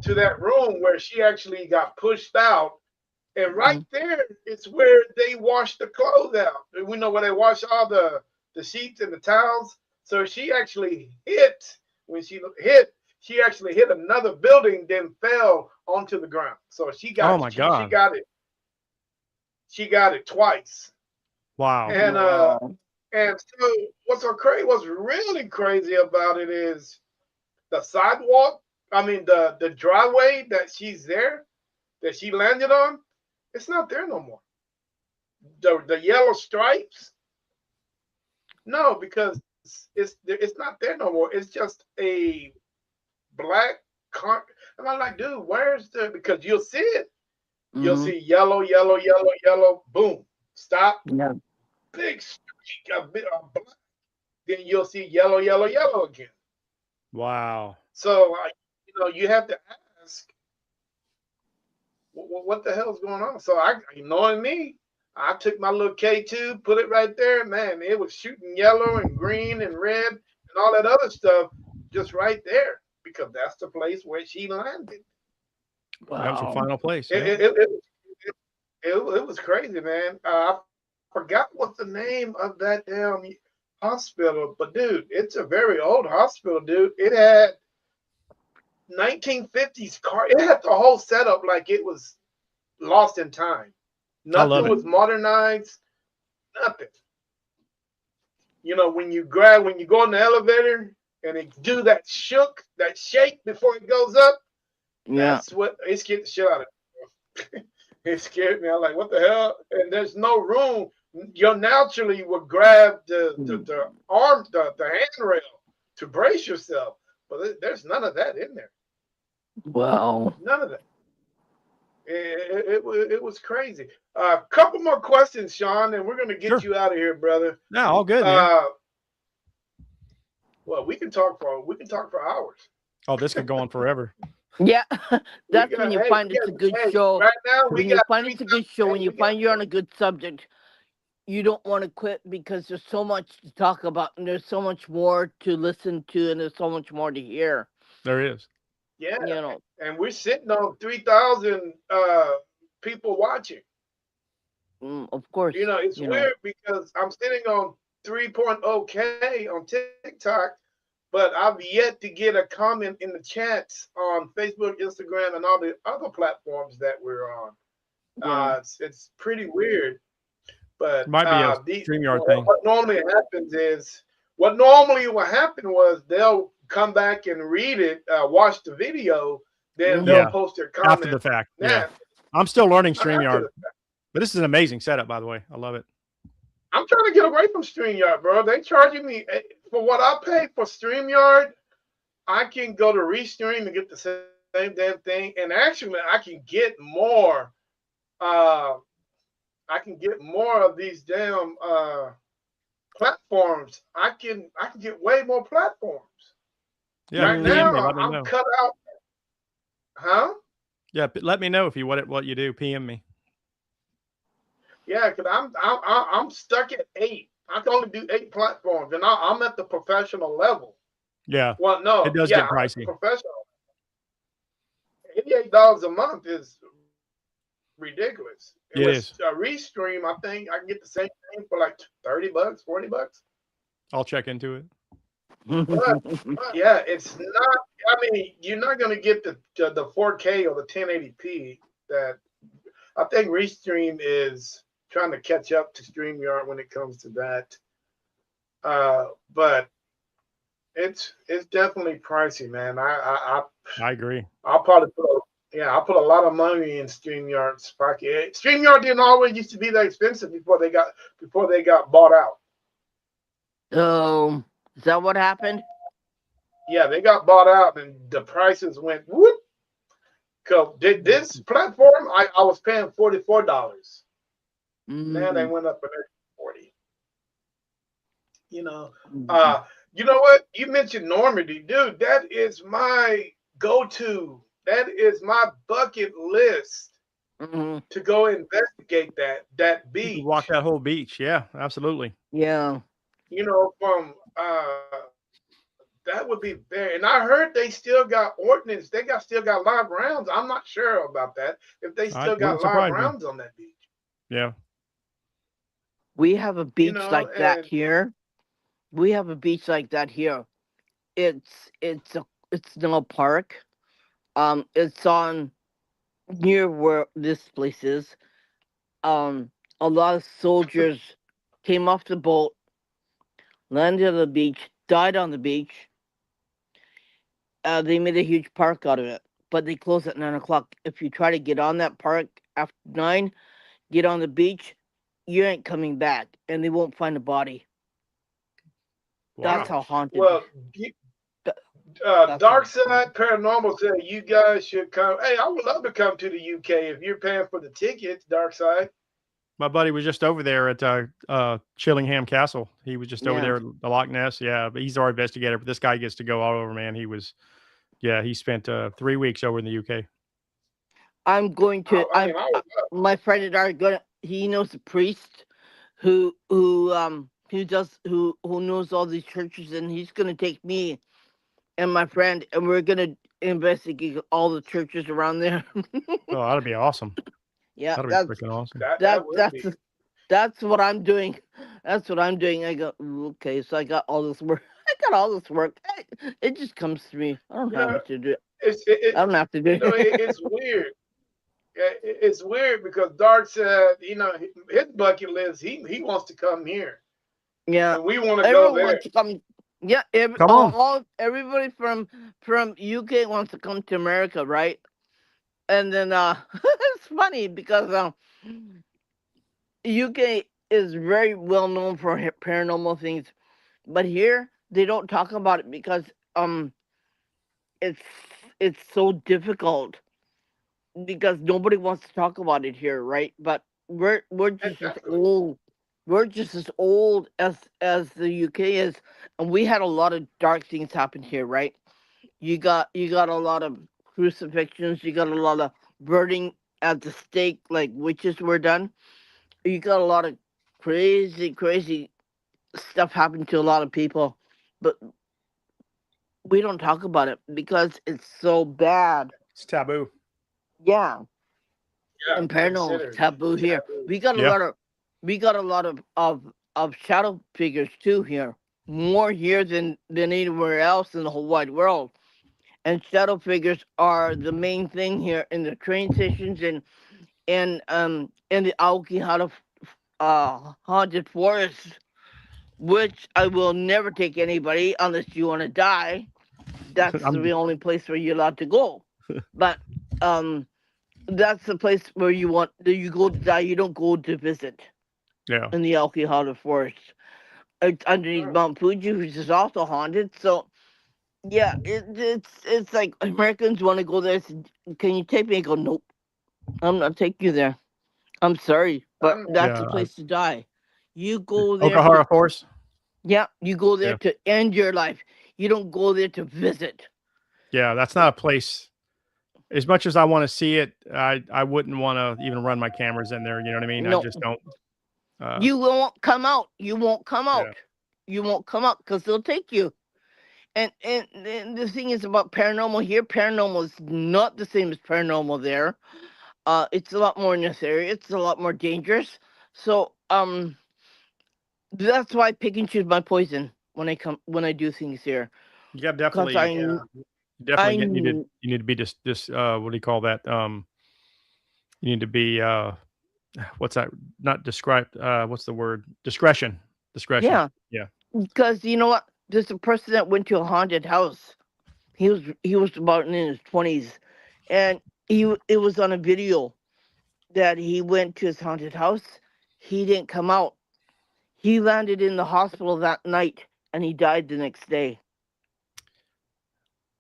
that room where she actually got pushed out. And right there, it's where they wash the clothes out. We know where they wash all the sheets and the towels. So she actually she actually hit another building, then fell onto the ground. So she got Oh my God. She got it twice. Wow. And so what's really crazy about it is the sidewalk, the driveway that she landed on, it's not there no more. The yellow stripes, no, because it's not there no more. It's just a black car. And I'm like, dude, where's because you'll see it. You'll see yellow, yellow, yellow, yellow, boom, stop. Yeah. Big streak, a bit of black. Then you'll see yellow, yellow, yellow again. Wow. So, you have to ask, what the hell's going on? So, knowing me, I took my little K2, put it right there. Man, it was shooting yellow and green and red and all that other stuff just right there because that's the place where she landed. Wow. That was her final place. It was crazy, man. I forgot what the name of that damn hospital, but dude, it's a very old hospital, dude. It had 1950s car. It had the whole setup like it was lost in time. Nothing was modernized. Nothing. When you go in the elevator and it do that shake before it goes up. Yeah. That's what it scared the shit out of me. It scared me. I'm like, what the hell? And there's no room. You naturally would grab the handrail to brace yourself, but there's none of that in there. Wow. None of that. It was crazy. A couple more questions, Sean, and we're gonna get you out of here, brother. No, all good, man. Well, we can talk for hours. Oh, this could go on forever. Yeah, that's when you find it's a good show. Right now, when you find it's a good show, when you find you're on a good subject, you don't want to quit because there's so much to talk about, and there's so much more to listen to, and there's so much more to hear. There is. Yeah, and we're sitting on 3,000 people watching. Of course. It's weird because I'm sitting on 3.0K on TikTok, but I've yet to get a comment in the chats on Facebook, Instagram, and all the other platforms that we're on. Yeah. It's pretty weird. But might be a StreamYard thing. What normally will happen was they'll come back and read it, watch the video, then they'll post their comment after the fact. Yeah. I'm still learning StreamYard, but this is an amazing setup, by the way. I love it. I'm trying to get away from StreamYard, bro. They charging me for what I pay for StreamYard. I can go to Restream and get the same damn thing, and actually I can get more. Uh, I can get more of these damn platforms. I can get way more platforms. Yeah, Right Mm-hmm. PM now, me. Let me I'm know. cut out. Huh? Yeah, let me know if you what you do. PM me. Yeah, because I'm stuck at 8. I can only do 8 platforms, and I'm at the professional level. Yeah, Well, it no, does yeah, get I'm at the pricey. professional. $88 a month is ridiculous. And with It is. Restream, I think I can get the same thing for like 30 bucks, 40 bucks. I'll check into it. But yeah, it's not. I mean, you're not going to get the 4K or the 1080p that I think Restream is trying to catch up to StreamYard when it comes to that. But it's definitely pricey, man. I agree. I'll probably I'll put a lot of money in StreamYard's pocket. StreamYard didn't always used to be that expensive before they got bought out. So, is that what happened? Yeah, they got bought out and the prices went whoop. Cause this platform, I was paying $44. Now they Mm-hmm. went up an extra 40. You know, you know what? You mentioned Normandy, dude. That is my go-to. That is my bucket list Mm-hmm. to go investigate that You could walk beach. that whole beach. Yeah, absolutely. Yeah. From that would be very. And I heard they still got ordnance. They got still got live rounds. I'm not sure about that. If they still got I live wouldn't rounds surprise on me. that beach, Yeah. We have a beach like and that here. We have a beach like that here. It's no park. It's on near where this place is. A lot of soldiers came off the boat, landed on the beach, died on the beach. They made a huge park out of it, but they close at 9 o'clock. If you try to get on that park after 9, get on the beach, you ain't coming back, and they won't find a body. That's Wow. how haunted. well, th- That's Dark how. Side Paranormal said you guys should come. Hey, I would love to come to the UK if you're paying for the tickets. Dark Side. My buddy was just over there at Chillingham Castle. He was just over Yeah, there at the Loch Ness. Yeah, but he's our investigator. But this guy gets to go all over, man. Yeah, he spent 3 weeks over in the UK. I'm going to. I mean, I would love. My friend and I are gonna. He knows a priest who does who knows all these churches, and he's gonna take me and my friend, and we're gonna investigate all the churches around there. Oh, that'd be awesome. Yeah, That'd be freaking awesome. That would be. that's what I'm doing. That's what I'm doing. I go, "Ooh, okay, so I got all this work. I got all this work. It just comes to me. I don't You have know, it to do. it I don't have to do it's it. weird. Yeah, it's weird because Dark said, his bucket list. He wants to come here, Yeah, and we want to go everyone there. wants to come. Yeah, Come on. everybody from UK wants to come to America, right? And then it's funny because UK is very well known for paranormal things, but here they don't talk about it because um it's it's so difficult because nobody wants to talk about it here, right? But we're just as Exactly. old. We're just as old as the UK is, and we had a lot of dark things happen here, right? You got a lot of crucifixions. You got a lot of burning at the stake, like witches were done. You got a lot of crazy stuff happened to a lot of people, but we don't talk about it because it's so bad. It's taboo. Yeah, Yeah, and paranormal is considered taboo here. taboo. Yeah. We got a lot of shadow figures too here. More here than anywhere else in the whole wide world. And shadow figures are the main thing here in the train stations and in the Aokihara haunted forest, which I will never take anybody unless you want to die. That's I'm the only place where you're allowed to go. But um that's the place where you go to die. You don't go to visit yeah. in the Aokihara forest. It's underneath Oh, Mount Fuji, which is also haunted. So Yeah, it's like Americans want to go there. Can you take me? I go, nope, I'm not taking you there. I'm sorry, but I'm, that's Yeah, the place to die. You go there to, Okahara Force. yeah, you go there Yeah, to end your life. You don't go there to visit. yeah, that's not a place. As much as I want to see it, I wouldn't want to even run my cameras in there. You know what I mean? I No, just don't. Uh, you won't come out. You won't come yeah, out. You won't come out because they'll take you. And the thing is about paranormal here, paranormal is not the same as paranormal there. It's a lot more in this area. It's a lot more dangerous. So that's why I pick and choose my poison when I do things here. you got Cause definitely, yeah. definitely I get needed. kn- You need to be this. What do you call that? You need to be. What's that? Not described. What's the word? Discretion. Discretion. yeah. Yeah. Because you know what? There's a person that went to a haunted house. He was about in his 20s, and it was on a video that he went to his haunted house. He didn't come out. He landed in the hospital that night, and he died the next day.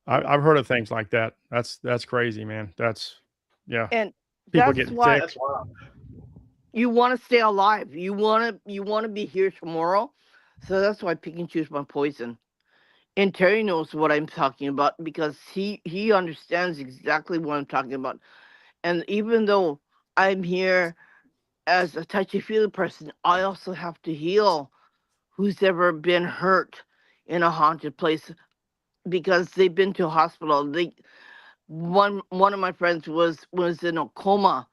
I've heard of things like that. That's crazy, man. That's yeah. And People that's getting why sick. That's wild. you want to stay alive. You want to be here tomorrow. So that's why I pick and choose my poison. And Terry knows what I'm talking about because he understands exactly what I'm talking about. And even though I'm here as a touchy feely person, I also have to heal who's ever been hurt in a haunted place because they've been to a hospital. One of my friends was in a coma.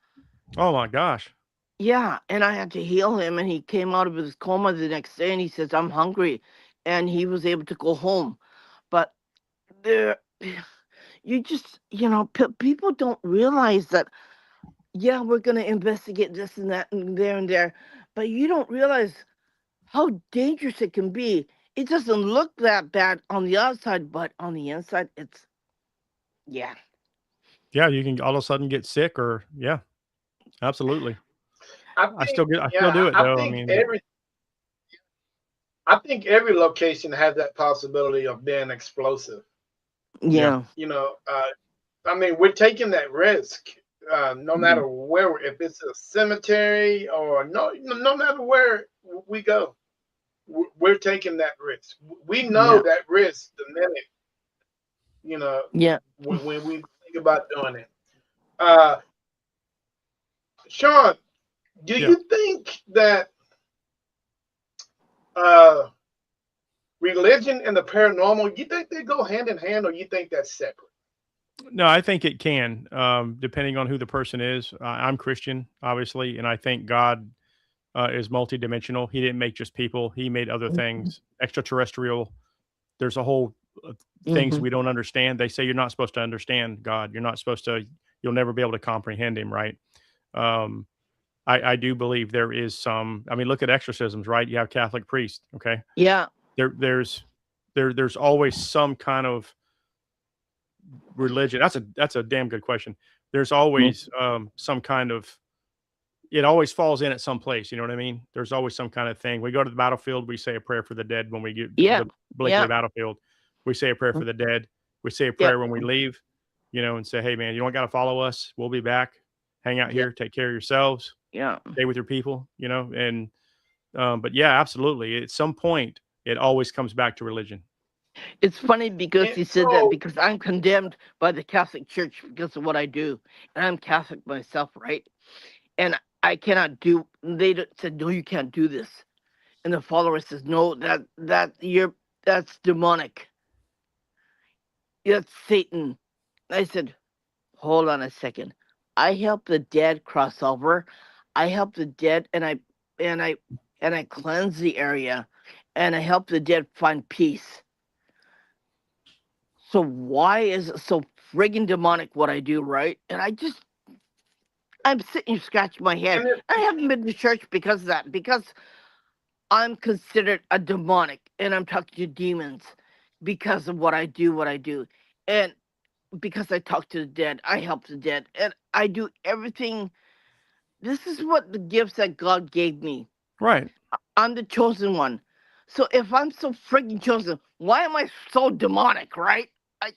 Oh my gosh. Yeah, and I had to heal him, and he came out of his coma the next day, and he says, "I'm hungry," and he was able to go home. But there, you just, people don't realize that. Yeah, we're gonna investigate this and that and there, but you don't realize how dangerous it can be. It doesn't look that bad on the outside, but on the inside, yeah, Yeah, you can all of a sudden get sick or yeah, absolutely. I I think, still get I still yeah, do it I though. I think mean, every location has that possibility of being explosive. yeah. yeah, You know, I mean, we're taking that risk, no yeah, matter where, if it's a cemetery or no matter where we go, we're taking that risk. We know yeah, that risk the minute, you know, yeah. when we think about doing it. Uh, Sean, do Yeah. you think that uh, religion and the paranormal, you think they go hand in hand, or you think that's separate? No, I think it can, depending on who the person is. I'm Christian, obviously, and I think God is multidimensional. He didn't make just people; He made other things, extraterrestrial. There's a whole things Mm-hmm. we don't understand. They say you're not supposed to understand God. You're not supposed to. You'll never be able to comprehend Him, right? Um, I do believe there is some. I mean, look at exorcisms, right? You have Catholic priests. Okay, Yeah, there's there's always some kind of religion. That's a damn good question. There's mm, always some kind of it always falls in at some place. You know what I mean? There's always some kind of thing. We go to the battlefield. We say a prayer for the dead when we get to yeah, the Blakely yeah, battlefield. We say a prayer for mm, the dead. We say a yeah, prayer when we leave. And say, hey man, you don't got to follow us. We'll be back. Hang out yeah, here. Take care of yourselves. yeah. Stay with your people. And but yeah, absolutely. At some point, it always comes back to religion. It's funny because And you said that so, because I'm condemned by the Catholic Church because of what I do, and I'm Catholic myself, right? And I cannot do. Said no, you can't do this, and the follower says no, that's demonic. That's Satan. I said, hold on a second. I help the dead cross over. I help the dead, and I and I cleanse the area, and I help the dead find peace. So why is it so friggin' demonic what I do, right? I'm sitting here scratching my head. and it, I haven't been to church because of that, because I'm considered a demonic and I'm talking to demons because of what I do. And because I talk to the dead, I help the dead, and I do everything. This is what the gifts that God gave me. Right. I'm the chosen one. So if I'm so freaking chosen, why am I so demonic, right? I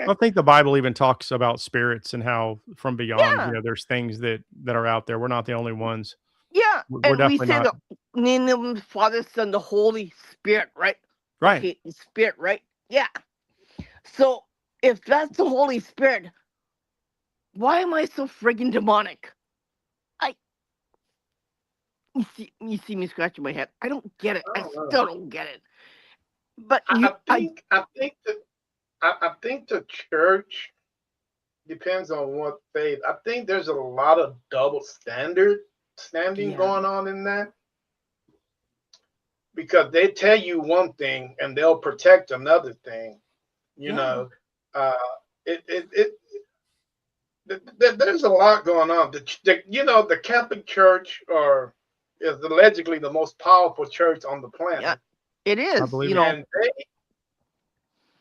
I think the Bible even talks about spirits and how from beyond, yeah, there's things that are out there. We're not the only ones. yeah. We're And we definitely say not. the name of the Father, Son, the Holy Spirit, right? Right. Okay, the Spirit, right? Yeah. So if that's the Holy Spirit, why am I so friggin' demonic? I you see me scratching my head. I don't get it. I I don't know. still don't get it. But I, you, I think I think that I think the church depends on what faith. I think there's a lot of double standing yeah, going on in that because they tell you one thing and they'll protect another thing. You yeah, know, uh, it there's a lot going on. The Catholic Church or is allegedly the most powerful church on the yeah. planet, It I is. believe it.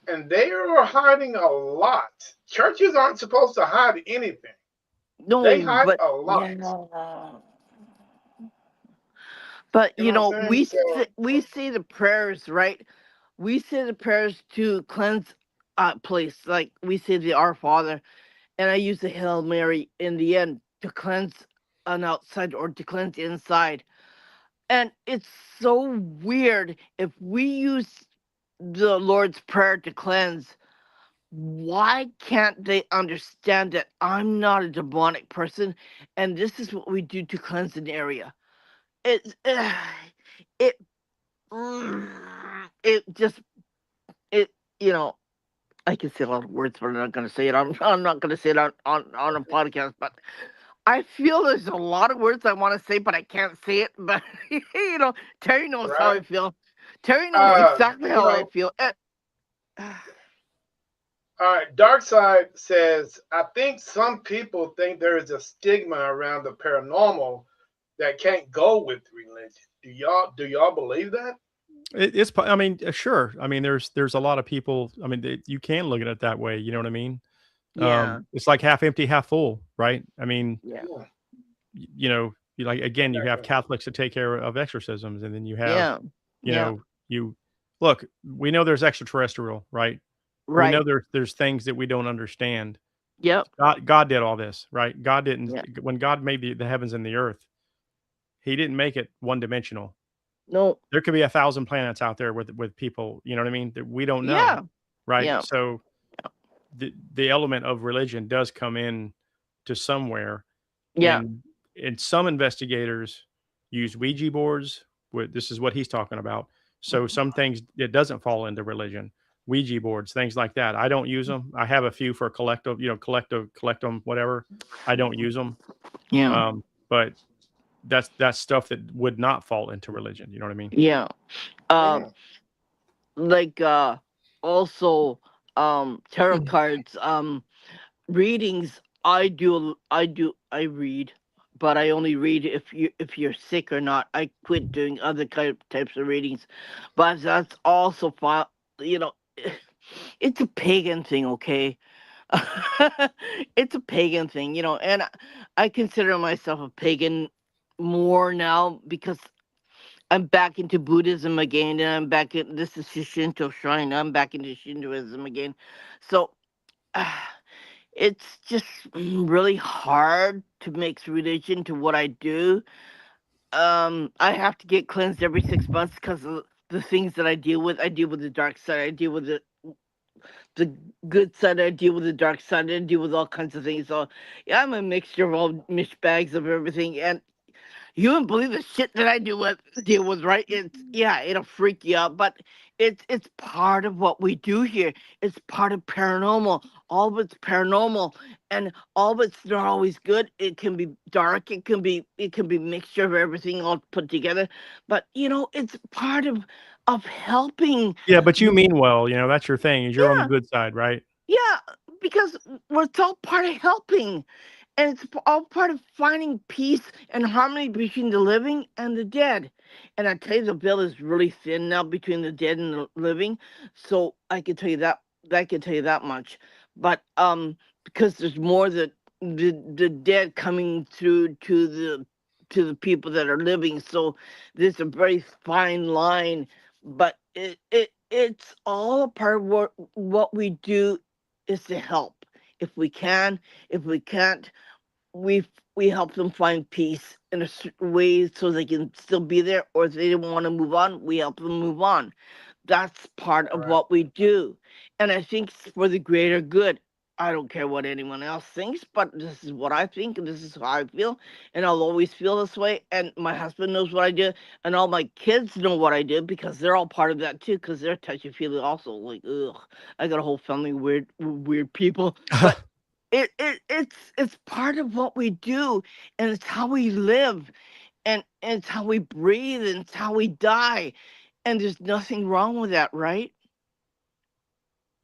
and they are hiding a lot. Churches aren't supposed to hide anything. They No, hide but a lot. yeah. But You know what I'm saying? So we say the prayers, right? We say the prayers to cleanse place. Like we say the Our Father, and I use the Hail Mary in the end to cleanse an outside or to cleanse inside. And it's so weird if we use the Lord's Prayer to cleanse. Why can't they understand that I'm not a demonic person, and this is what we do to cleanse an area? It it it just it you know I can say a lot of words, but I'm not gonna say it. I'm not gonna say it on a podcast. But I feel there's a lot of words I want to say, but I can't say it. But Terry knows how right. I feel. Terry knows Uh, exactly you how I know, feel. all right. Dark Side says, I think some people think there is a stigma around the paranormal that can't go with religion. Do y'all believe that? I mean, sure. I mean, there's a lot of people. I mean, you can look at it that way. You know what I mean? Yeah, It's like half empty, half full, right? I mean, yeah, Yeah, you like again, you have exactly. Catholics that take care of exorcisms, and then you have, yeah, you yeah. know, you look. We know there's extraterrestrial, right? We know Right. there's things that we don't understand. Yep. God did all this, right? God didn't Yeah. when God made the heavens and the earth, He didn't make it one dimensional. No. There could be 1,000 planets out there with people, you know what I mean, that we don't know, Yeah. right? Yeah. So the element of religion does come in to somewhere, Yeah. and some investigators use Ouija boards. This is what he's talking about. So some things it doesn't fall into religion. Ouija boards, things like that. I don't use them. I have a few for collective, collect them, whatever. I don't use them. Yeah. But that's stuff that would not fall into religion. You know what I mean? Yeah. Um. Mm, Like. Also. Tarot cards. Readings. I read, but I only read if you're sick or not. I quit doing other types of readings, but that's also fine. You know, it's a pagan thing. Okay. It's a pagan thing, and I consider myself a pagan more now because I'm back into Buddhism again, and I'm back in this is Shinto shrine. I'm back into Shintoism again, so uh, it's just really hard to mix religion to what I do. I have to get cleansed every 6 months because of the things that I deal with. I deal with the dark side. I deal with the good side, I deal with the dark side, I deal with all kinds of things. So yeah, I'm a mixture of all mixed bags of everything. And you wouldn't believe the shit that I deal with, right? It'll freak you out, but it's part of what we do here. It's part of paranormal. All of it's paranormal, and all of it's not always good. It can be dark. It can be mixture of everything all put together. But it's part of helping. Yeah, but you mean well. That's your thing. Is you're on the Yeah, good side, right? yeah, because it's all part of helping, and it's all part of finding peace and harmony between the living and the dead. And I tell you, the veil is really thin now between the dead and the living. So I can tell you that. I can tell you that much. But because there's more that the dead coming through to to the people that are living. So there's a very fine line, but it's all a part of what we do is to help. If we can, if we can't, we we help them find peace in a certain way so they can still be there, or if they don't want to move on, we help them move on. That's part All of right. what we do. And I think it's for the greater good. I don't care what anyone else thinks, but this is what I think, and this is how I feel, and I'll always feel this way. And my husband knows what I do, and all my kids know what I do because they're all part of that too, because they're touchy feely also. Like, ugh, I got a whole family of weird people, but it's part of what we do, and it's how we live, and it's how we breathe, and it's how we die, and there's nothing wrong with that, right?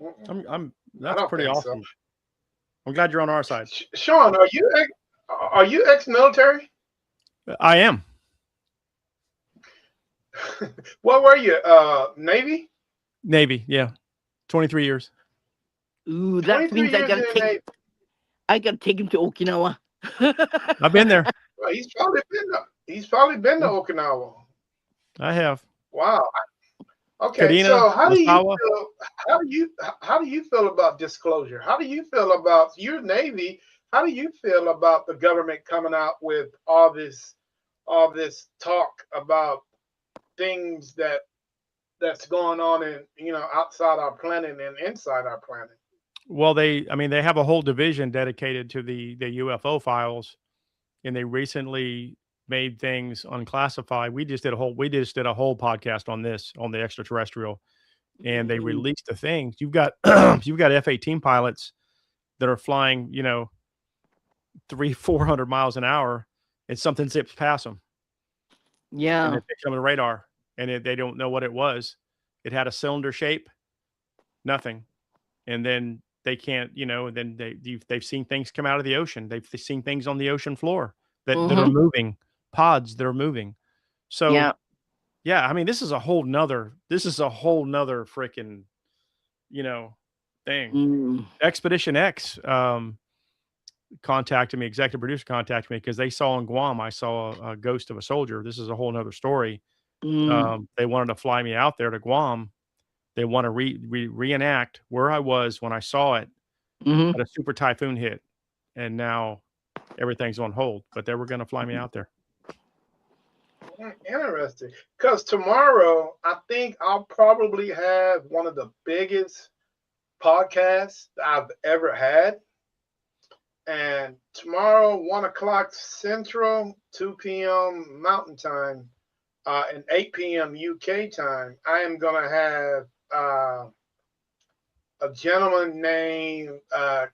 Mm-mm. I'm I that's don't pretty think so. awesome. I'm glad you're on our side. Sean, are you ex-military? I am. What were you? Navy? Navy, yeah. 23 years. Ooh, that 23 means years in the Navy. I gotta take him to Okinawa. I've been there. Well, he's probably been to Yeah, Okinawa. I have. Wow. Okay, Kadena, so Masawa. how do you feel about disclosure? How do you feel about your Navy? How do you feel about the government coming out with all this talk about things that's going on in outside our planet and inside our planet? Well, I mean, they have a whole division dedicated to the UFO files, and they recently made things unclassified. We just did a whole podcast on this, on the extraterrestrial, and they Mm, released the things. You've got you've got F-18 pilots that are flying, 300-400 miles an hour, and something zips past them, and yeah. it picks up on the radar, and they don't know what it was. It had a cylinder shape, nothing, and then they can't, then they've seen things come out of the ocean. They've seen things on the ocean floor that are Mm-hmm. moving, pods that are moving. So Yeah. yeah, I mean, this is a whole nother freaking, you know, thing. Mm, Expedition X contacted me, executive producer contacted me because they saw in Guam, I saw a ghost of a soldier. This is a whole nother story. mm, They wanted to fly me out there to Guam. They want to reenact where I was when I saw it, mm-hmm. but a super typhoon hit, and now everything's on hold. But they were going to fly me out there. Interesting. Because tomorrow, I think I'll probably have one of the biggest podcasts I've ever had. And tomorrow, 1 o'clock Central, 2 p.m. Mountain Time, and 8 p.m. UK time, I am going to have a gentleman named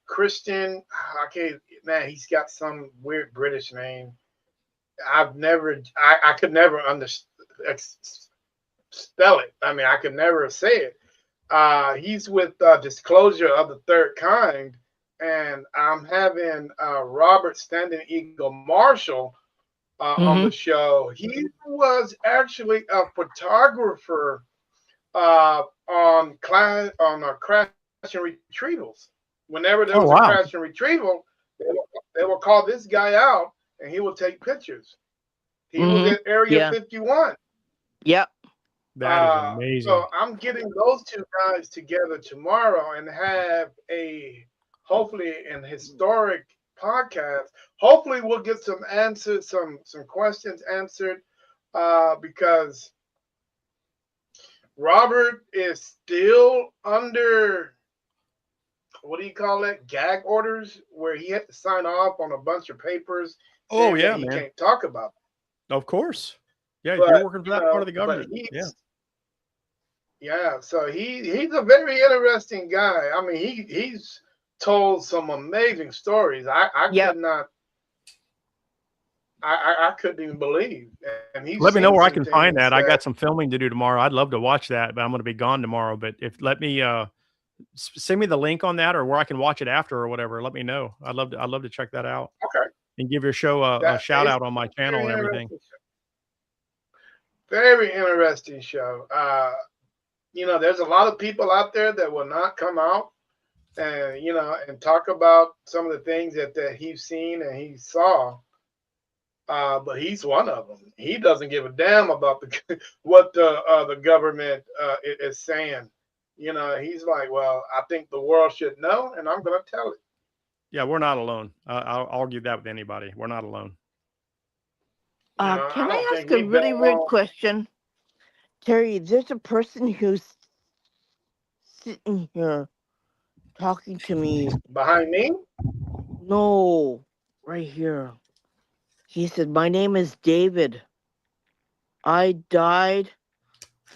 Christian. I can't, man, he's got some weird British name. I could never spell it. I mean, I could never say it. He's with Disclosure of the Third Kind, and I'm having Robert Standing Eagle Marshall on Mm-hmm. the show. He was actually a photographer on crash and retrievals. Whenever there was a Oh crash wow, and retrieval, they will call this guy out, and he will take pictures. He was Mm-hmm. at Area Yeah. 51. Yep. that is amazing. So I'm getting those two guys together tomorrow and have hopefully an historic podcast. Hopefully we'll get some answers, some questions answered, because Robert is still under, what do you call it, gag orders, where he had to sign off on a bunch of papers Oh saying that yeah, he man. can't talk about it. Of course. Yeah, if you're But working for that part of the but government. Yeah. he's yeah, so he's a very interesting guy. I mean, he's told some amazing stories. I could Yep. not I couldn't even believe, and he's Let me seen know where I some can find things that. I that got some filming to do tomorrow. I'd love to watch that, but I'm going to be gone tomorrow. But if let me send me the link on that or where I can watch it after or whatever. Let me know. I'd love to check that out okay. and give your show a That shout is out on my channel very and everything. interesting. Very interesting show. There's a lot of people out there that will not come out and talk about some of the things that he's seen and he saw. But he's one of them. He doesn't give a damn about the what the government is saying. He's like, well, I think the world should know, and I'm going to tell it. Yeah, we're not alone. I'll argue that with anybody. We're not alone. I Can don't I think ask a we've been really weird alone. question? Terry, there's a person who's sitting here talking to me. Behind me? No, right here. He said, "My name is David. I died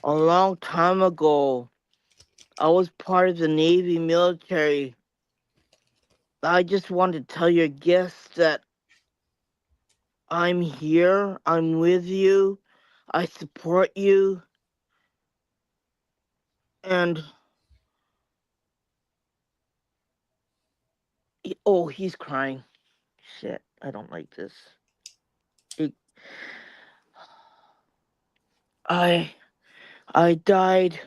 a long time ago. I was part of the Navy military. I just wanted to tell your guests that I'm here. I'm with you. I support you. And oh, he's crying. Shit, I don't like this. It, I I died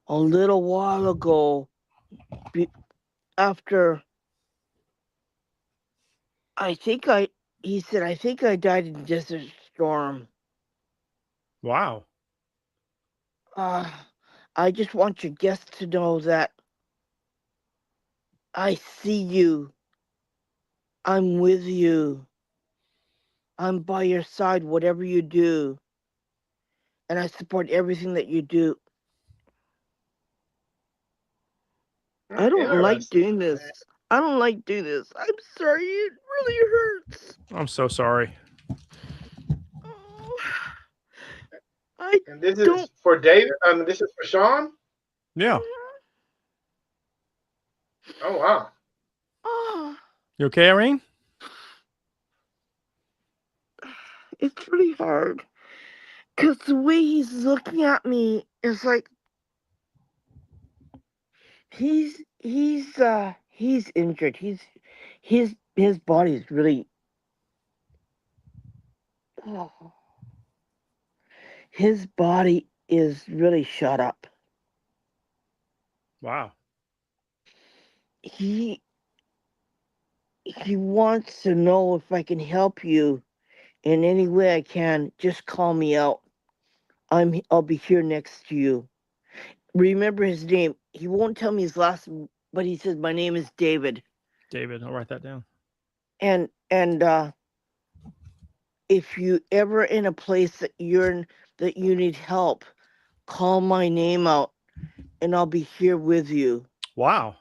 a little while ago. After I think I he said I think I died in Desert Storm. Wow. Uh I just want your guests to know that I see you. I'm with you. I'm by your side, whatever you do. And I support everything that you do. I don't like Interesting. doing this. I don't like doing this. I'm sorry. It really hurts. I'm so sorry. Oh, I And this don't. is for David. This is for Sean. Yeah. Oh wow. Oh, You okay, Irene? it's really hard. Because the way he's looking at me is like he's injured. His body is really oh, his body is really shut up. Wow. He he wants to know if I can help you in any way I can. Just call me out. I'll be here next to you. Remember his name. He won't tell me his last, but he says my name is David. David, I'll write that down. And if you ever in a place that that you need help, call my name out, and I'll be here with you. Wow.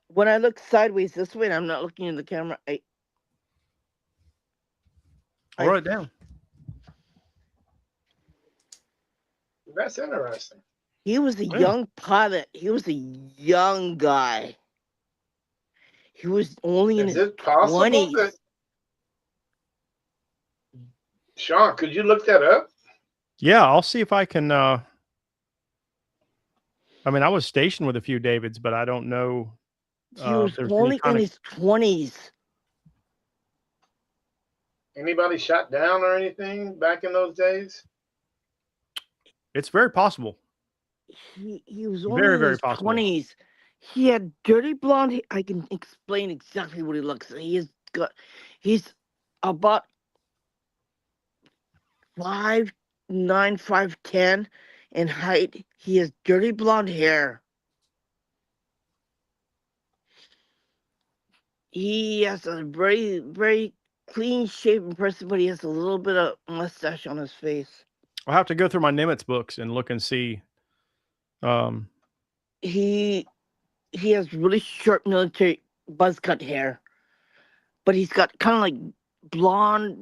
When I look sideways this way, and I'm not looking in the camera, I'll write it down. That's interesting. he was a Yeah. young pilot. He was a young guy. He was only in Is his it possible 20s. that Sean? Could you look that up? Yeah, I'll see if I can I mean, I was stationed with a few Davids, but I don't know He was if there's any only kind in of his 20s. Anybody shot down or anything back in those days? it's very possible. He was only Very, in very his possible. 20s. He had dirty blonde hair. I can explain exactly what he looks like. He's about 5'9", 5'10" in height. He has dirty blonde hair. He has a very, very clean shaven person, but he has a little bit of mustache on his face. I'll have to go through my Nimitz books and look and see. He has really short military buzz cut hair, but he's got kind of like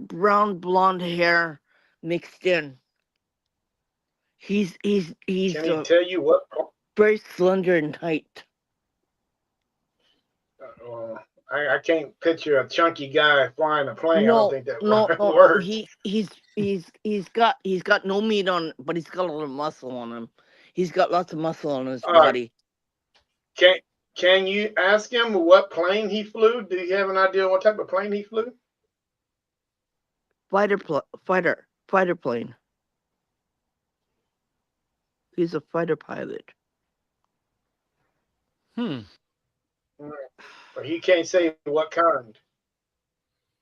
brown blonde hair mixed in. He's Can he tell you what? very slender in height. Uh, I can't picture a chunky guy flying a plane. I don't No, think that no, no, no. works. He's got no meat on, but he's got a lot of muscle on him. He's got lots of muscle on his Uh, body. can can you ask him what plane he flew? Do you have an idea what type of plane he flew? Fighter plane. He's a fighter pilot. Hmm. Or he can't say what kind.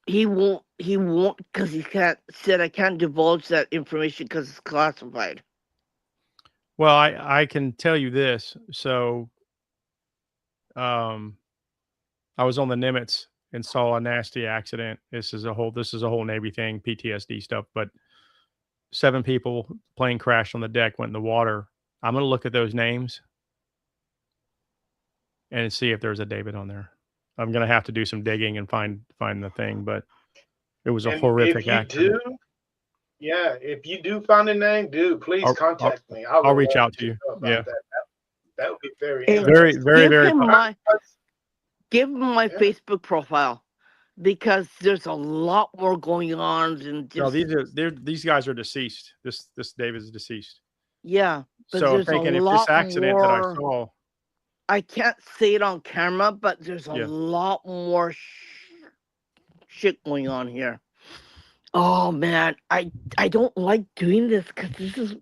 He won't because he said I can't divulge that information because it's classified. Well, I can tell you this. So, um, I was on the Nimitz and saw a nasty accident. This is a whole Navy thing, PTSD stuff. But 7 people, plane crashed on the deck, went in the water. I'm gonna look at those names and see if there's a David on there. I'm gonna have to do some digging and find the thing, but it was a And if horrific you accident. do, yeah, if you do find a name, dude, please I'll I'll, contact me. I would I'll reach love out to to you. know about Yeah, that. That would be very Hey, very interesting. very give very. him my Yeah. Facebook profile because there's a lot more going on than No, just these guys are deceased. This David is deceased. yeah. But So I'm there's a thinking if this lot accident that I more. saw, I can't say it on camera, but there's a yeah, lot more shit going on here. Oh man, I don't like doing this because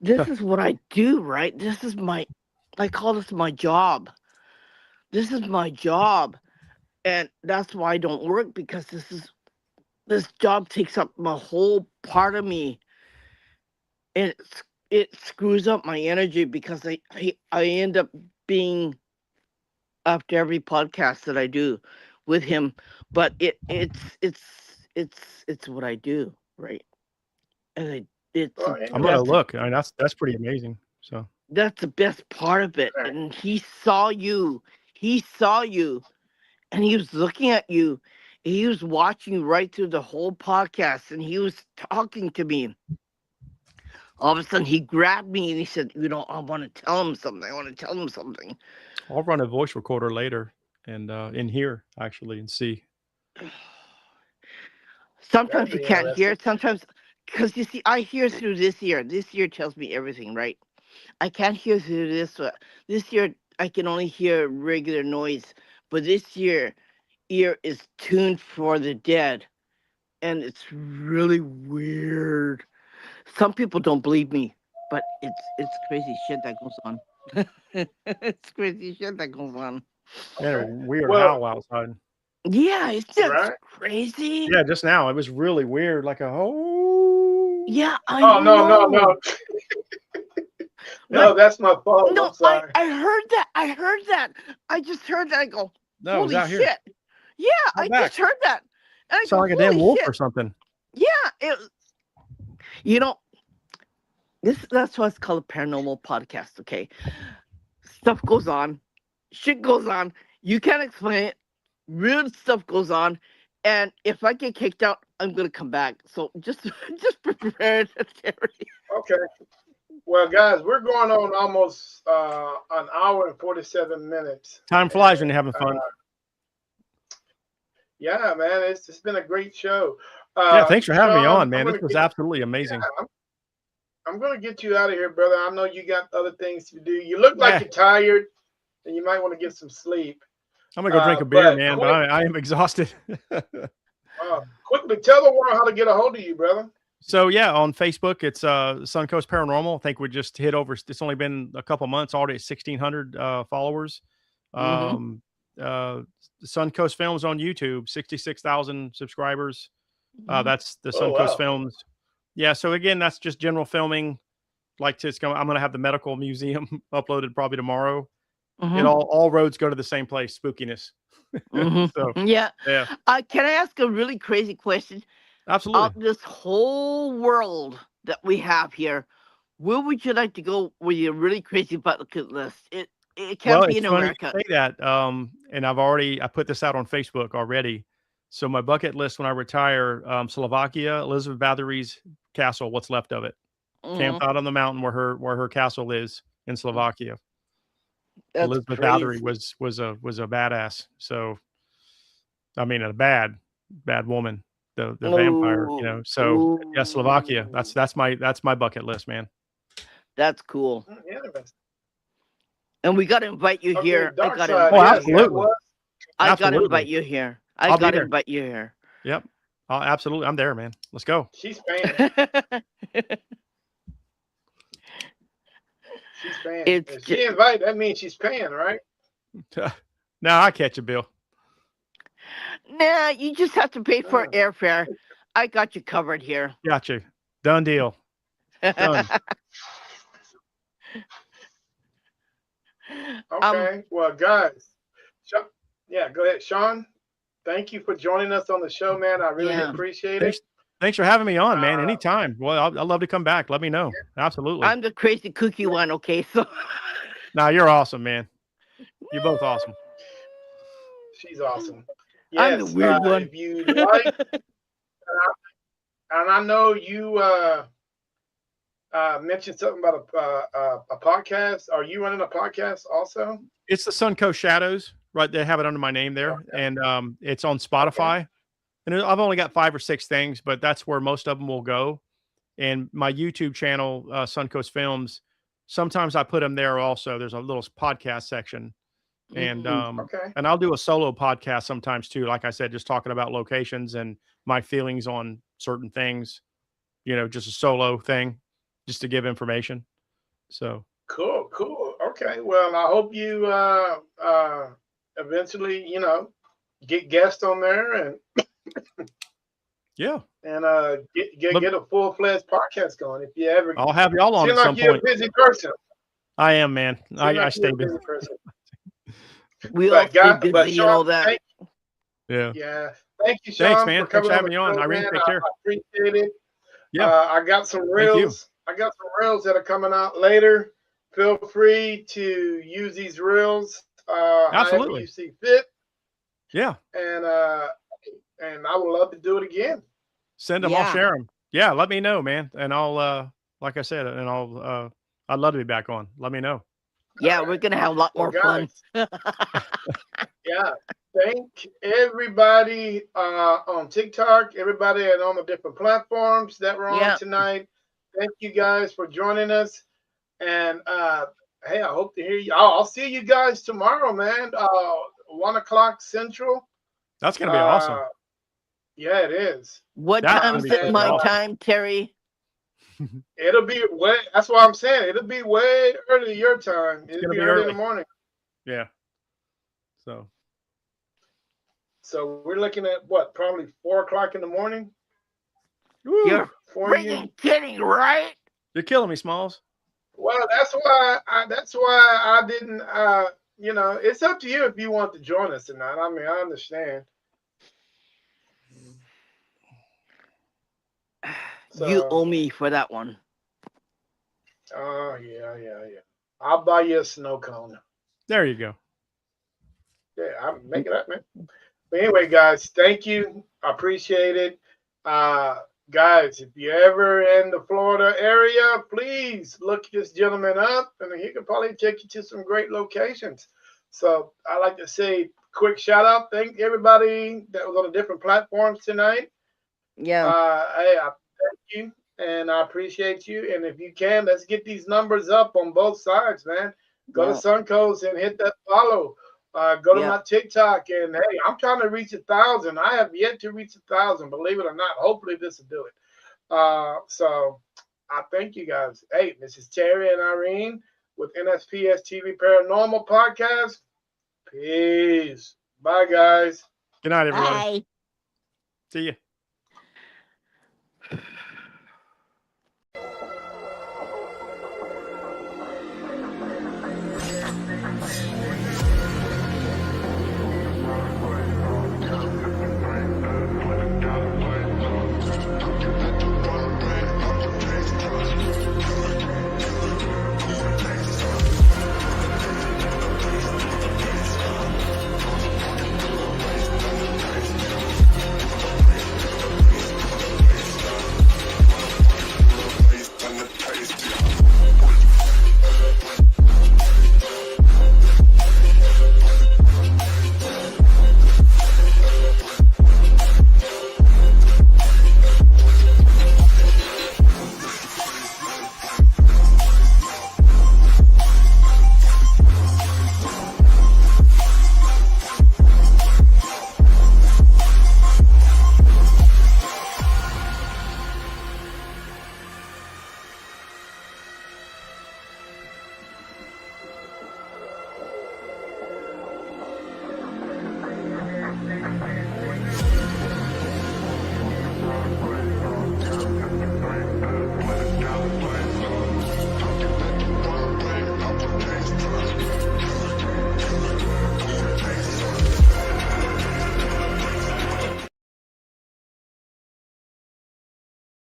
this is what I do, right? This is I call this my job. This is my job, and that's why I don't work because this job takes up my whole part of me, and it screws up my energy because I end up being after every podcast that I do with him, but it's what I do, right? And it's Well, the I'm gonna interesting. best. look. I mean, that's pretty amazing. So That's the best part of it. Right. And he saw you. He saw you, and he was looking at you. He was watching you right through the whole podcast, and he was talking to me. All of a sudden, he grabbed me and he said, I want to tell him something. I want to tell him something. I'll run a voice recorder later and in here actually and see. Sometimes That'd you be can't hear interesting. it. Sometimes, because you see, I hear through this ear. This ear tells me everything, right? I can't hear through this one. This ear, I can only hear regular noise. But this ear is tuned for the dead. And it's really weird. Some people don't believe me, but it's crazy shit that goes on. It's crazy shit that goes on. Man, a Okay. weird Well, howl outside. Yeah, it's just right. crazy. Yeah, just now it was really weird, like a oh. Yeah, I Oh no, no, no. know. No, Like, that's my fault. no, I'm sorry. I heard that. I heard that. I just heard that. I go, No, it was holy out here. shit. Yeah, Out I back. just heard that. And I Sound go, like a damn holy wolf shit. or something. Yeah, you know, that's why it's called a paranormal podcast, okay? Stuff goes on, shit goes on. You can't explain it. Weird stuff goes on. And if I get kicked out, I'm gonna come back. So just just prepare it, Terry. Okay. Well, guys, we're going on almost an hour and 47 minutes. Time flies when you're having fun. Yeah, man, it's been a great show. Yeah, thanks for having me Sean, on, man. This was absolutely amazing. I'm gonna get you out of here, brother. I know you got other things to do. You look like Yeah. you're tired, and you might want to get some sleep. I'm gonna go drink a beer, but man, but I am exhausted. Quickly tell the world how to get a hold of you, brother. So yeah, on Facebook, it's Suncoast Paranormal. I think we just hit over. It's only been a couple months, already at 1,600 followers. Mm-hmm. Suncoast Films on YouTube, 66,000 subscribers. Mm-hmm. That's the Oh, Suncoast wow. Films. Yeah. So again, that's just general filming. Like I'm gonna have the medical museum uploaded probably tomorrow. Mm-hmm. It all roads go to the same place, spookiness. So Yeah. yeah, Can I ask a really crazy question? absolutely. Of this whole world that we have here, where would you like to go with your really crazy bucket list? It can't Well, be it's in funny you America. say that. And I put this out on Facebook already. So my bucket list when I retire, Slovakia, Elizabeth Bathory's castle, what's left of it. Camped Mhm. out on the mountain where her castle is in Slovakia. That's Elizabeth crazy. Bathory was a badass. So I mean a bad woman, the vampire, you know. So yeah, Slovakia. Ooh. That's my bucket list, man. That's cool. Interesting. And we got to invite you Okay, here. I dark got to side. Oh, invite you Yes, here. that absolutely. was. I got to Absolutely. invite you here. I'll I be got to there. invite you here. Yep. Absolutely. I'm there, man. Let's go. She's paying. She's paying. It's If she invite, that means she's paying, right? Now I catch a bill. Nah, you just have to pay for Oh, airfare. I got you covered here. Got you. Done deal. Done. um, okay. Well, guys, yeah, go ahead, Sean. Thank you for joining us on the show, man. I really yeah, appreciate it. Thanks. Thanks for having me on, man. Uh, Anytime. Well, I'd love to come back. Let me know. Absolutely. I'm the crazy kooky one. Okay, so Nah, you're awesome, man. You're both awesome. she's awesome. I'm the Yes, weird one. if you like, and I know you mentioned something about a podcast. Are you running a podcast also? It's the Suncoast Shadows, right? They have it under my name there, Okay. and it's on Okay. Spotify. And I've only got 5 or 6 things, but that's where most of them will go. And my YouTube channel, Suncoast Films, sometimes I put them there also. There's a little podcast section, and Mm, Okay. I'll do a solo podcast sometimes too. Like I said, just talking about locations and my feelings on certain things. Just a solo thing, just to give information. So Cool. Cool. Okay. Well, I hope you eventually, get guests on there and yeah, get a full fledged podcast going. If you ever I'll have y'all on seem at like some you're a point. busy person, I am, man. seem I like you're stay a busy. busy person. we all stay But busy and Sean, all that. Yeah. yeah, thank you, Thanks, Sean, for man. Thanks coming for on having the me on. show, Irene, man. take I care. appreciate it. Yeah. I got some Thank you. reels. That are coming out later. Feel free to use these reels however you Absolutely. see fit, Yeah. and I would love to do it again. Send them. I'll Yeah, share them. Yeah. Let me know, man. And like I said, I'd love to be back on. Let me know. yeah, All we're right. gonna have a lot Well, more fun. guys, yeah. Thank everybody on TikTok, everybody on the different platforms that were on Yeah, tonight. Thank you guys for joining us. And hey, I hope to hear you. I'll see you guys tomorrow, man. 1 o'clock Central. That's gonna be awesome. Uh, yeah, it is. what That's gonna time's be it? And freaking My awesome. time, Terry. it'll be way. That's what I'm saying. It'll be way early your time. It's It'll gonna be be early in the early. morning. Yeah. So So we're looking at what? Probably 4 o'clock in the morning woo, You're for you. freaking kidding, right? you're killing me, Smalls. Well, that's why I didn't. It's up to you if you want to join us or not. I mean, I understand. You So, owe me for that one. oh yeah. I'll buy you a snow cone. There you go. Yeah, I'll make it up, man. But anyway, guys, thank you. I appreciate it. Guys, if you're ever in the Florida area, please look this gentleman up, and he can probably take you to some great locations. So I like to say, quick shout out. Thank everybody that was on the different platforms tonight. Yeah, Hey, I thank you, and I appreciate you. And if you can, let's get these numbers up on both sides, man. Go to yeah, Suncoast and hit that follow. Go to yeah. my TikTok, and hey, I'm trying to reach 1,000. I have yet to reach 1,000, believe it or not. Hopefully, this will do it. So I thank you guys. Hey, this is Terry and Irene with NSPS TV Paranormal Podcast. Peace. Bye, guys. Good night, everybody. Bye. See you.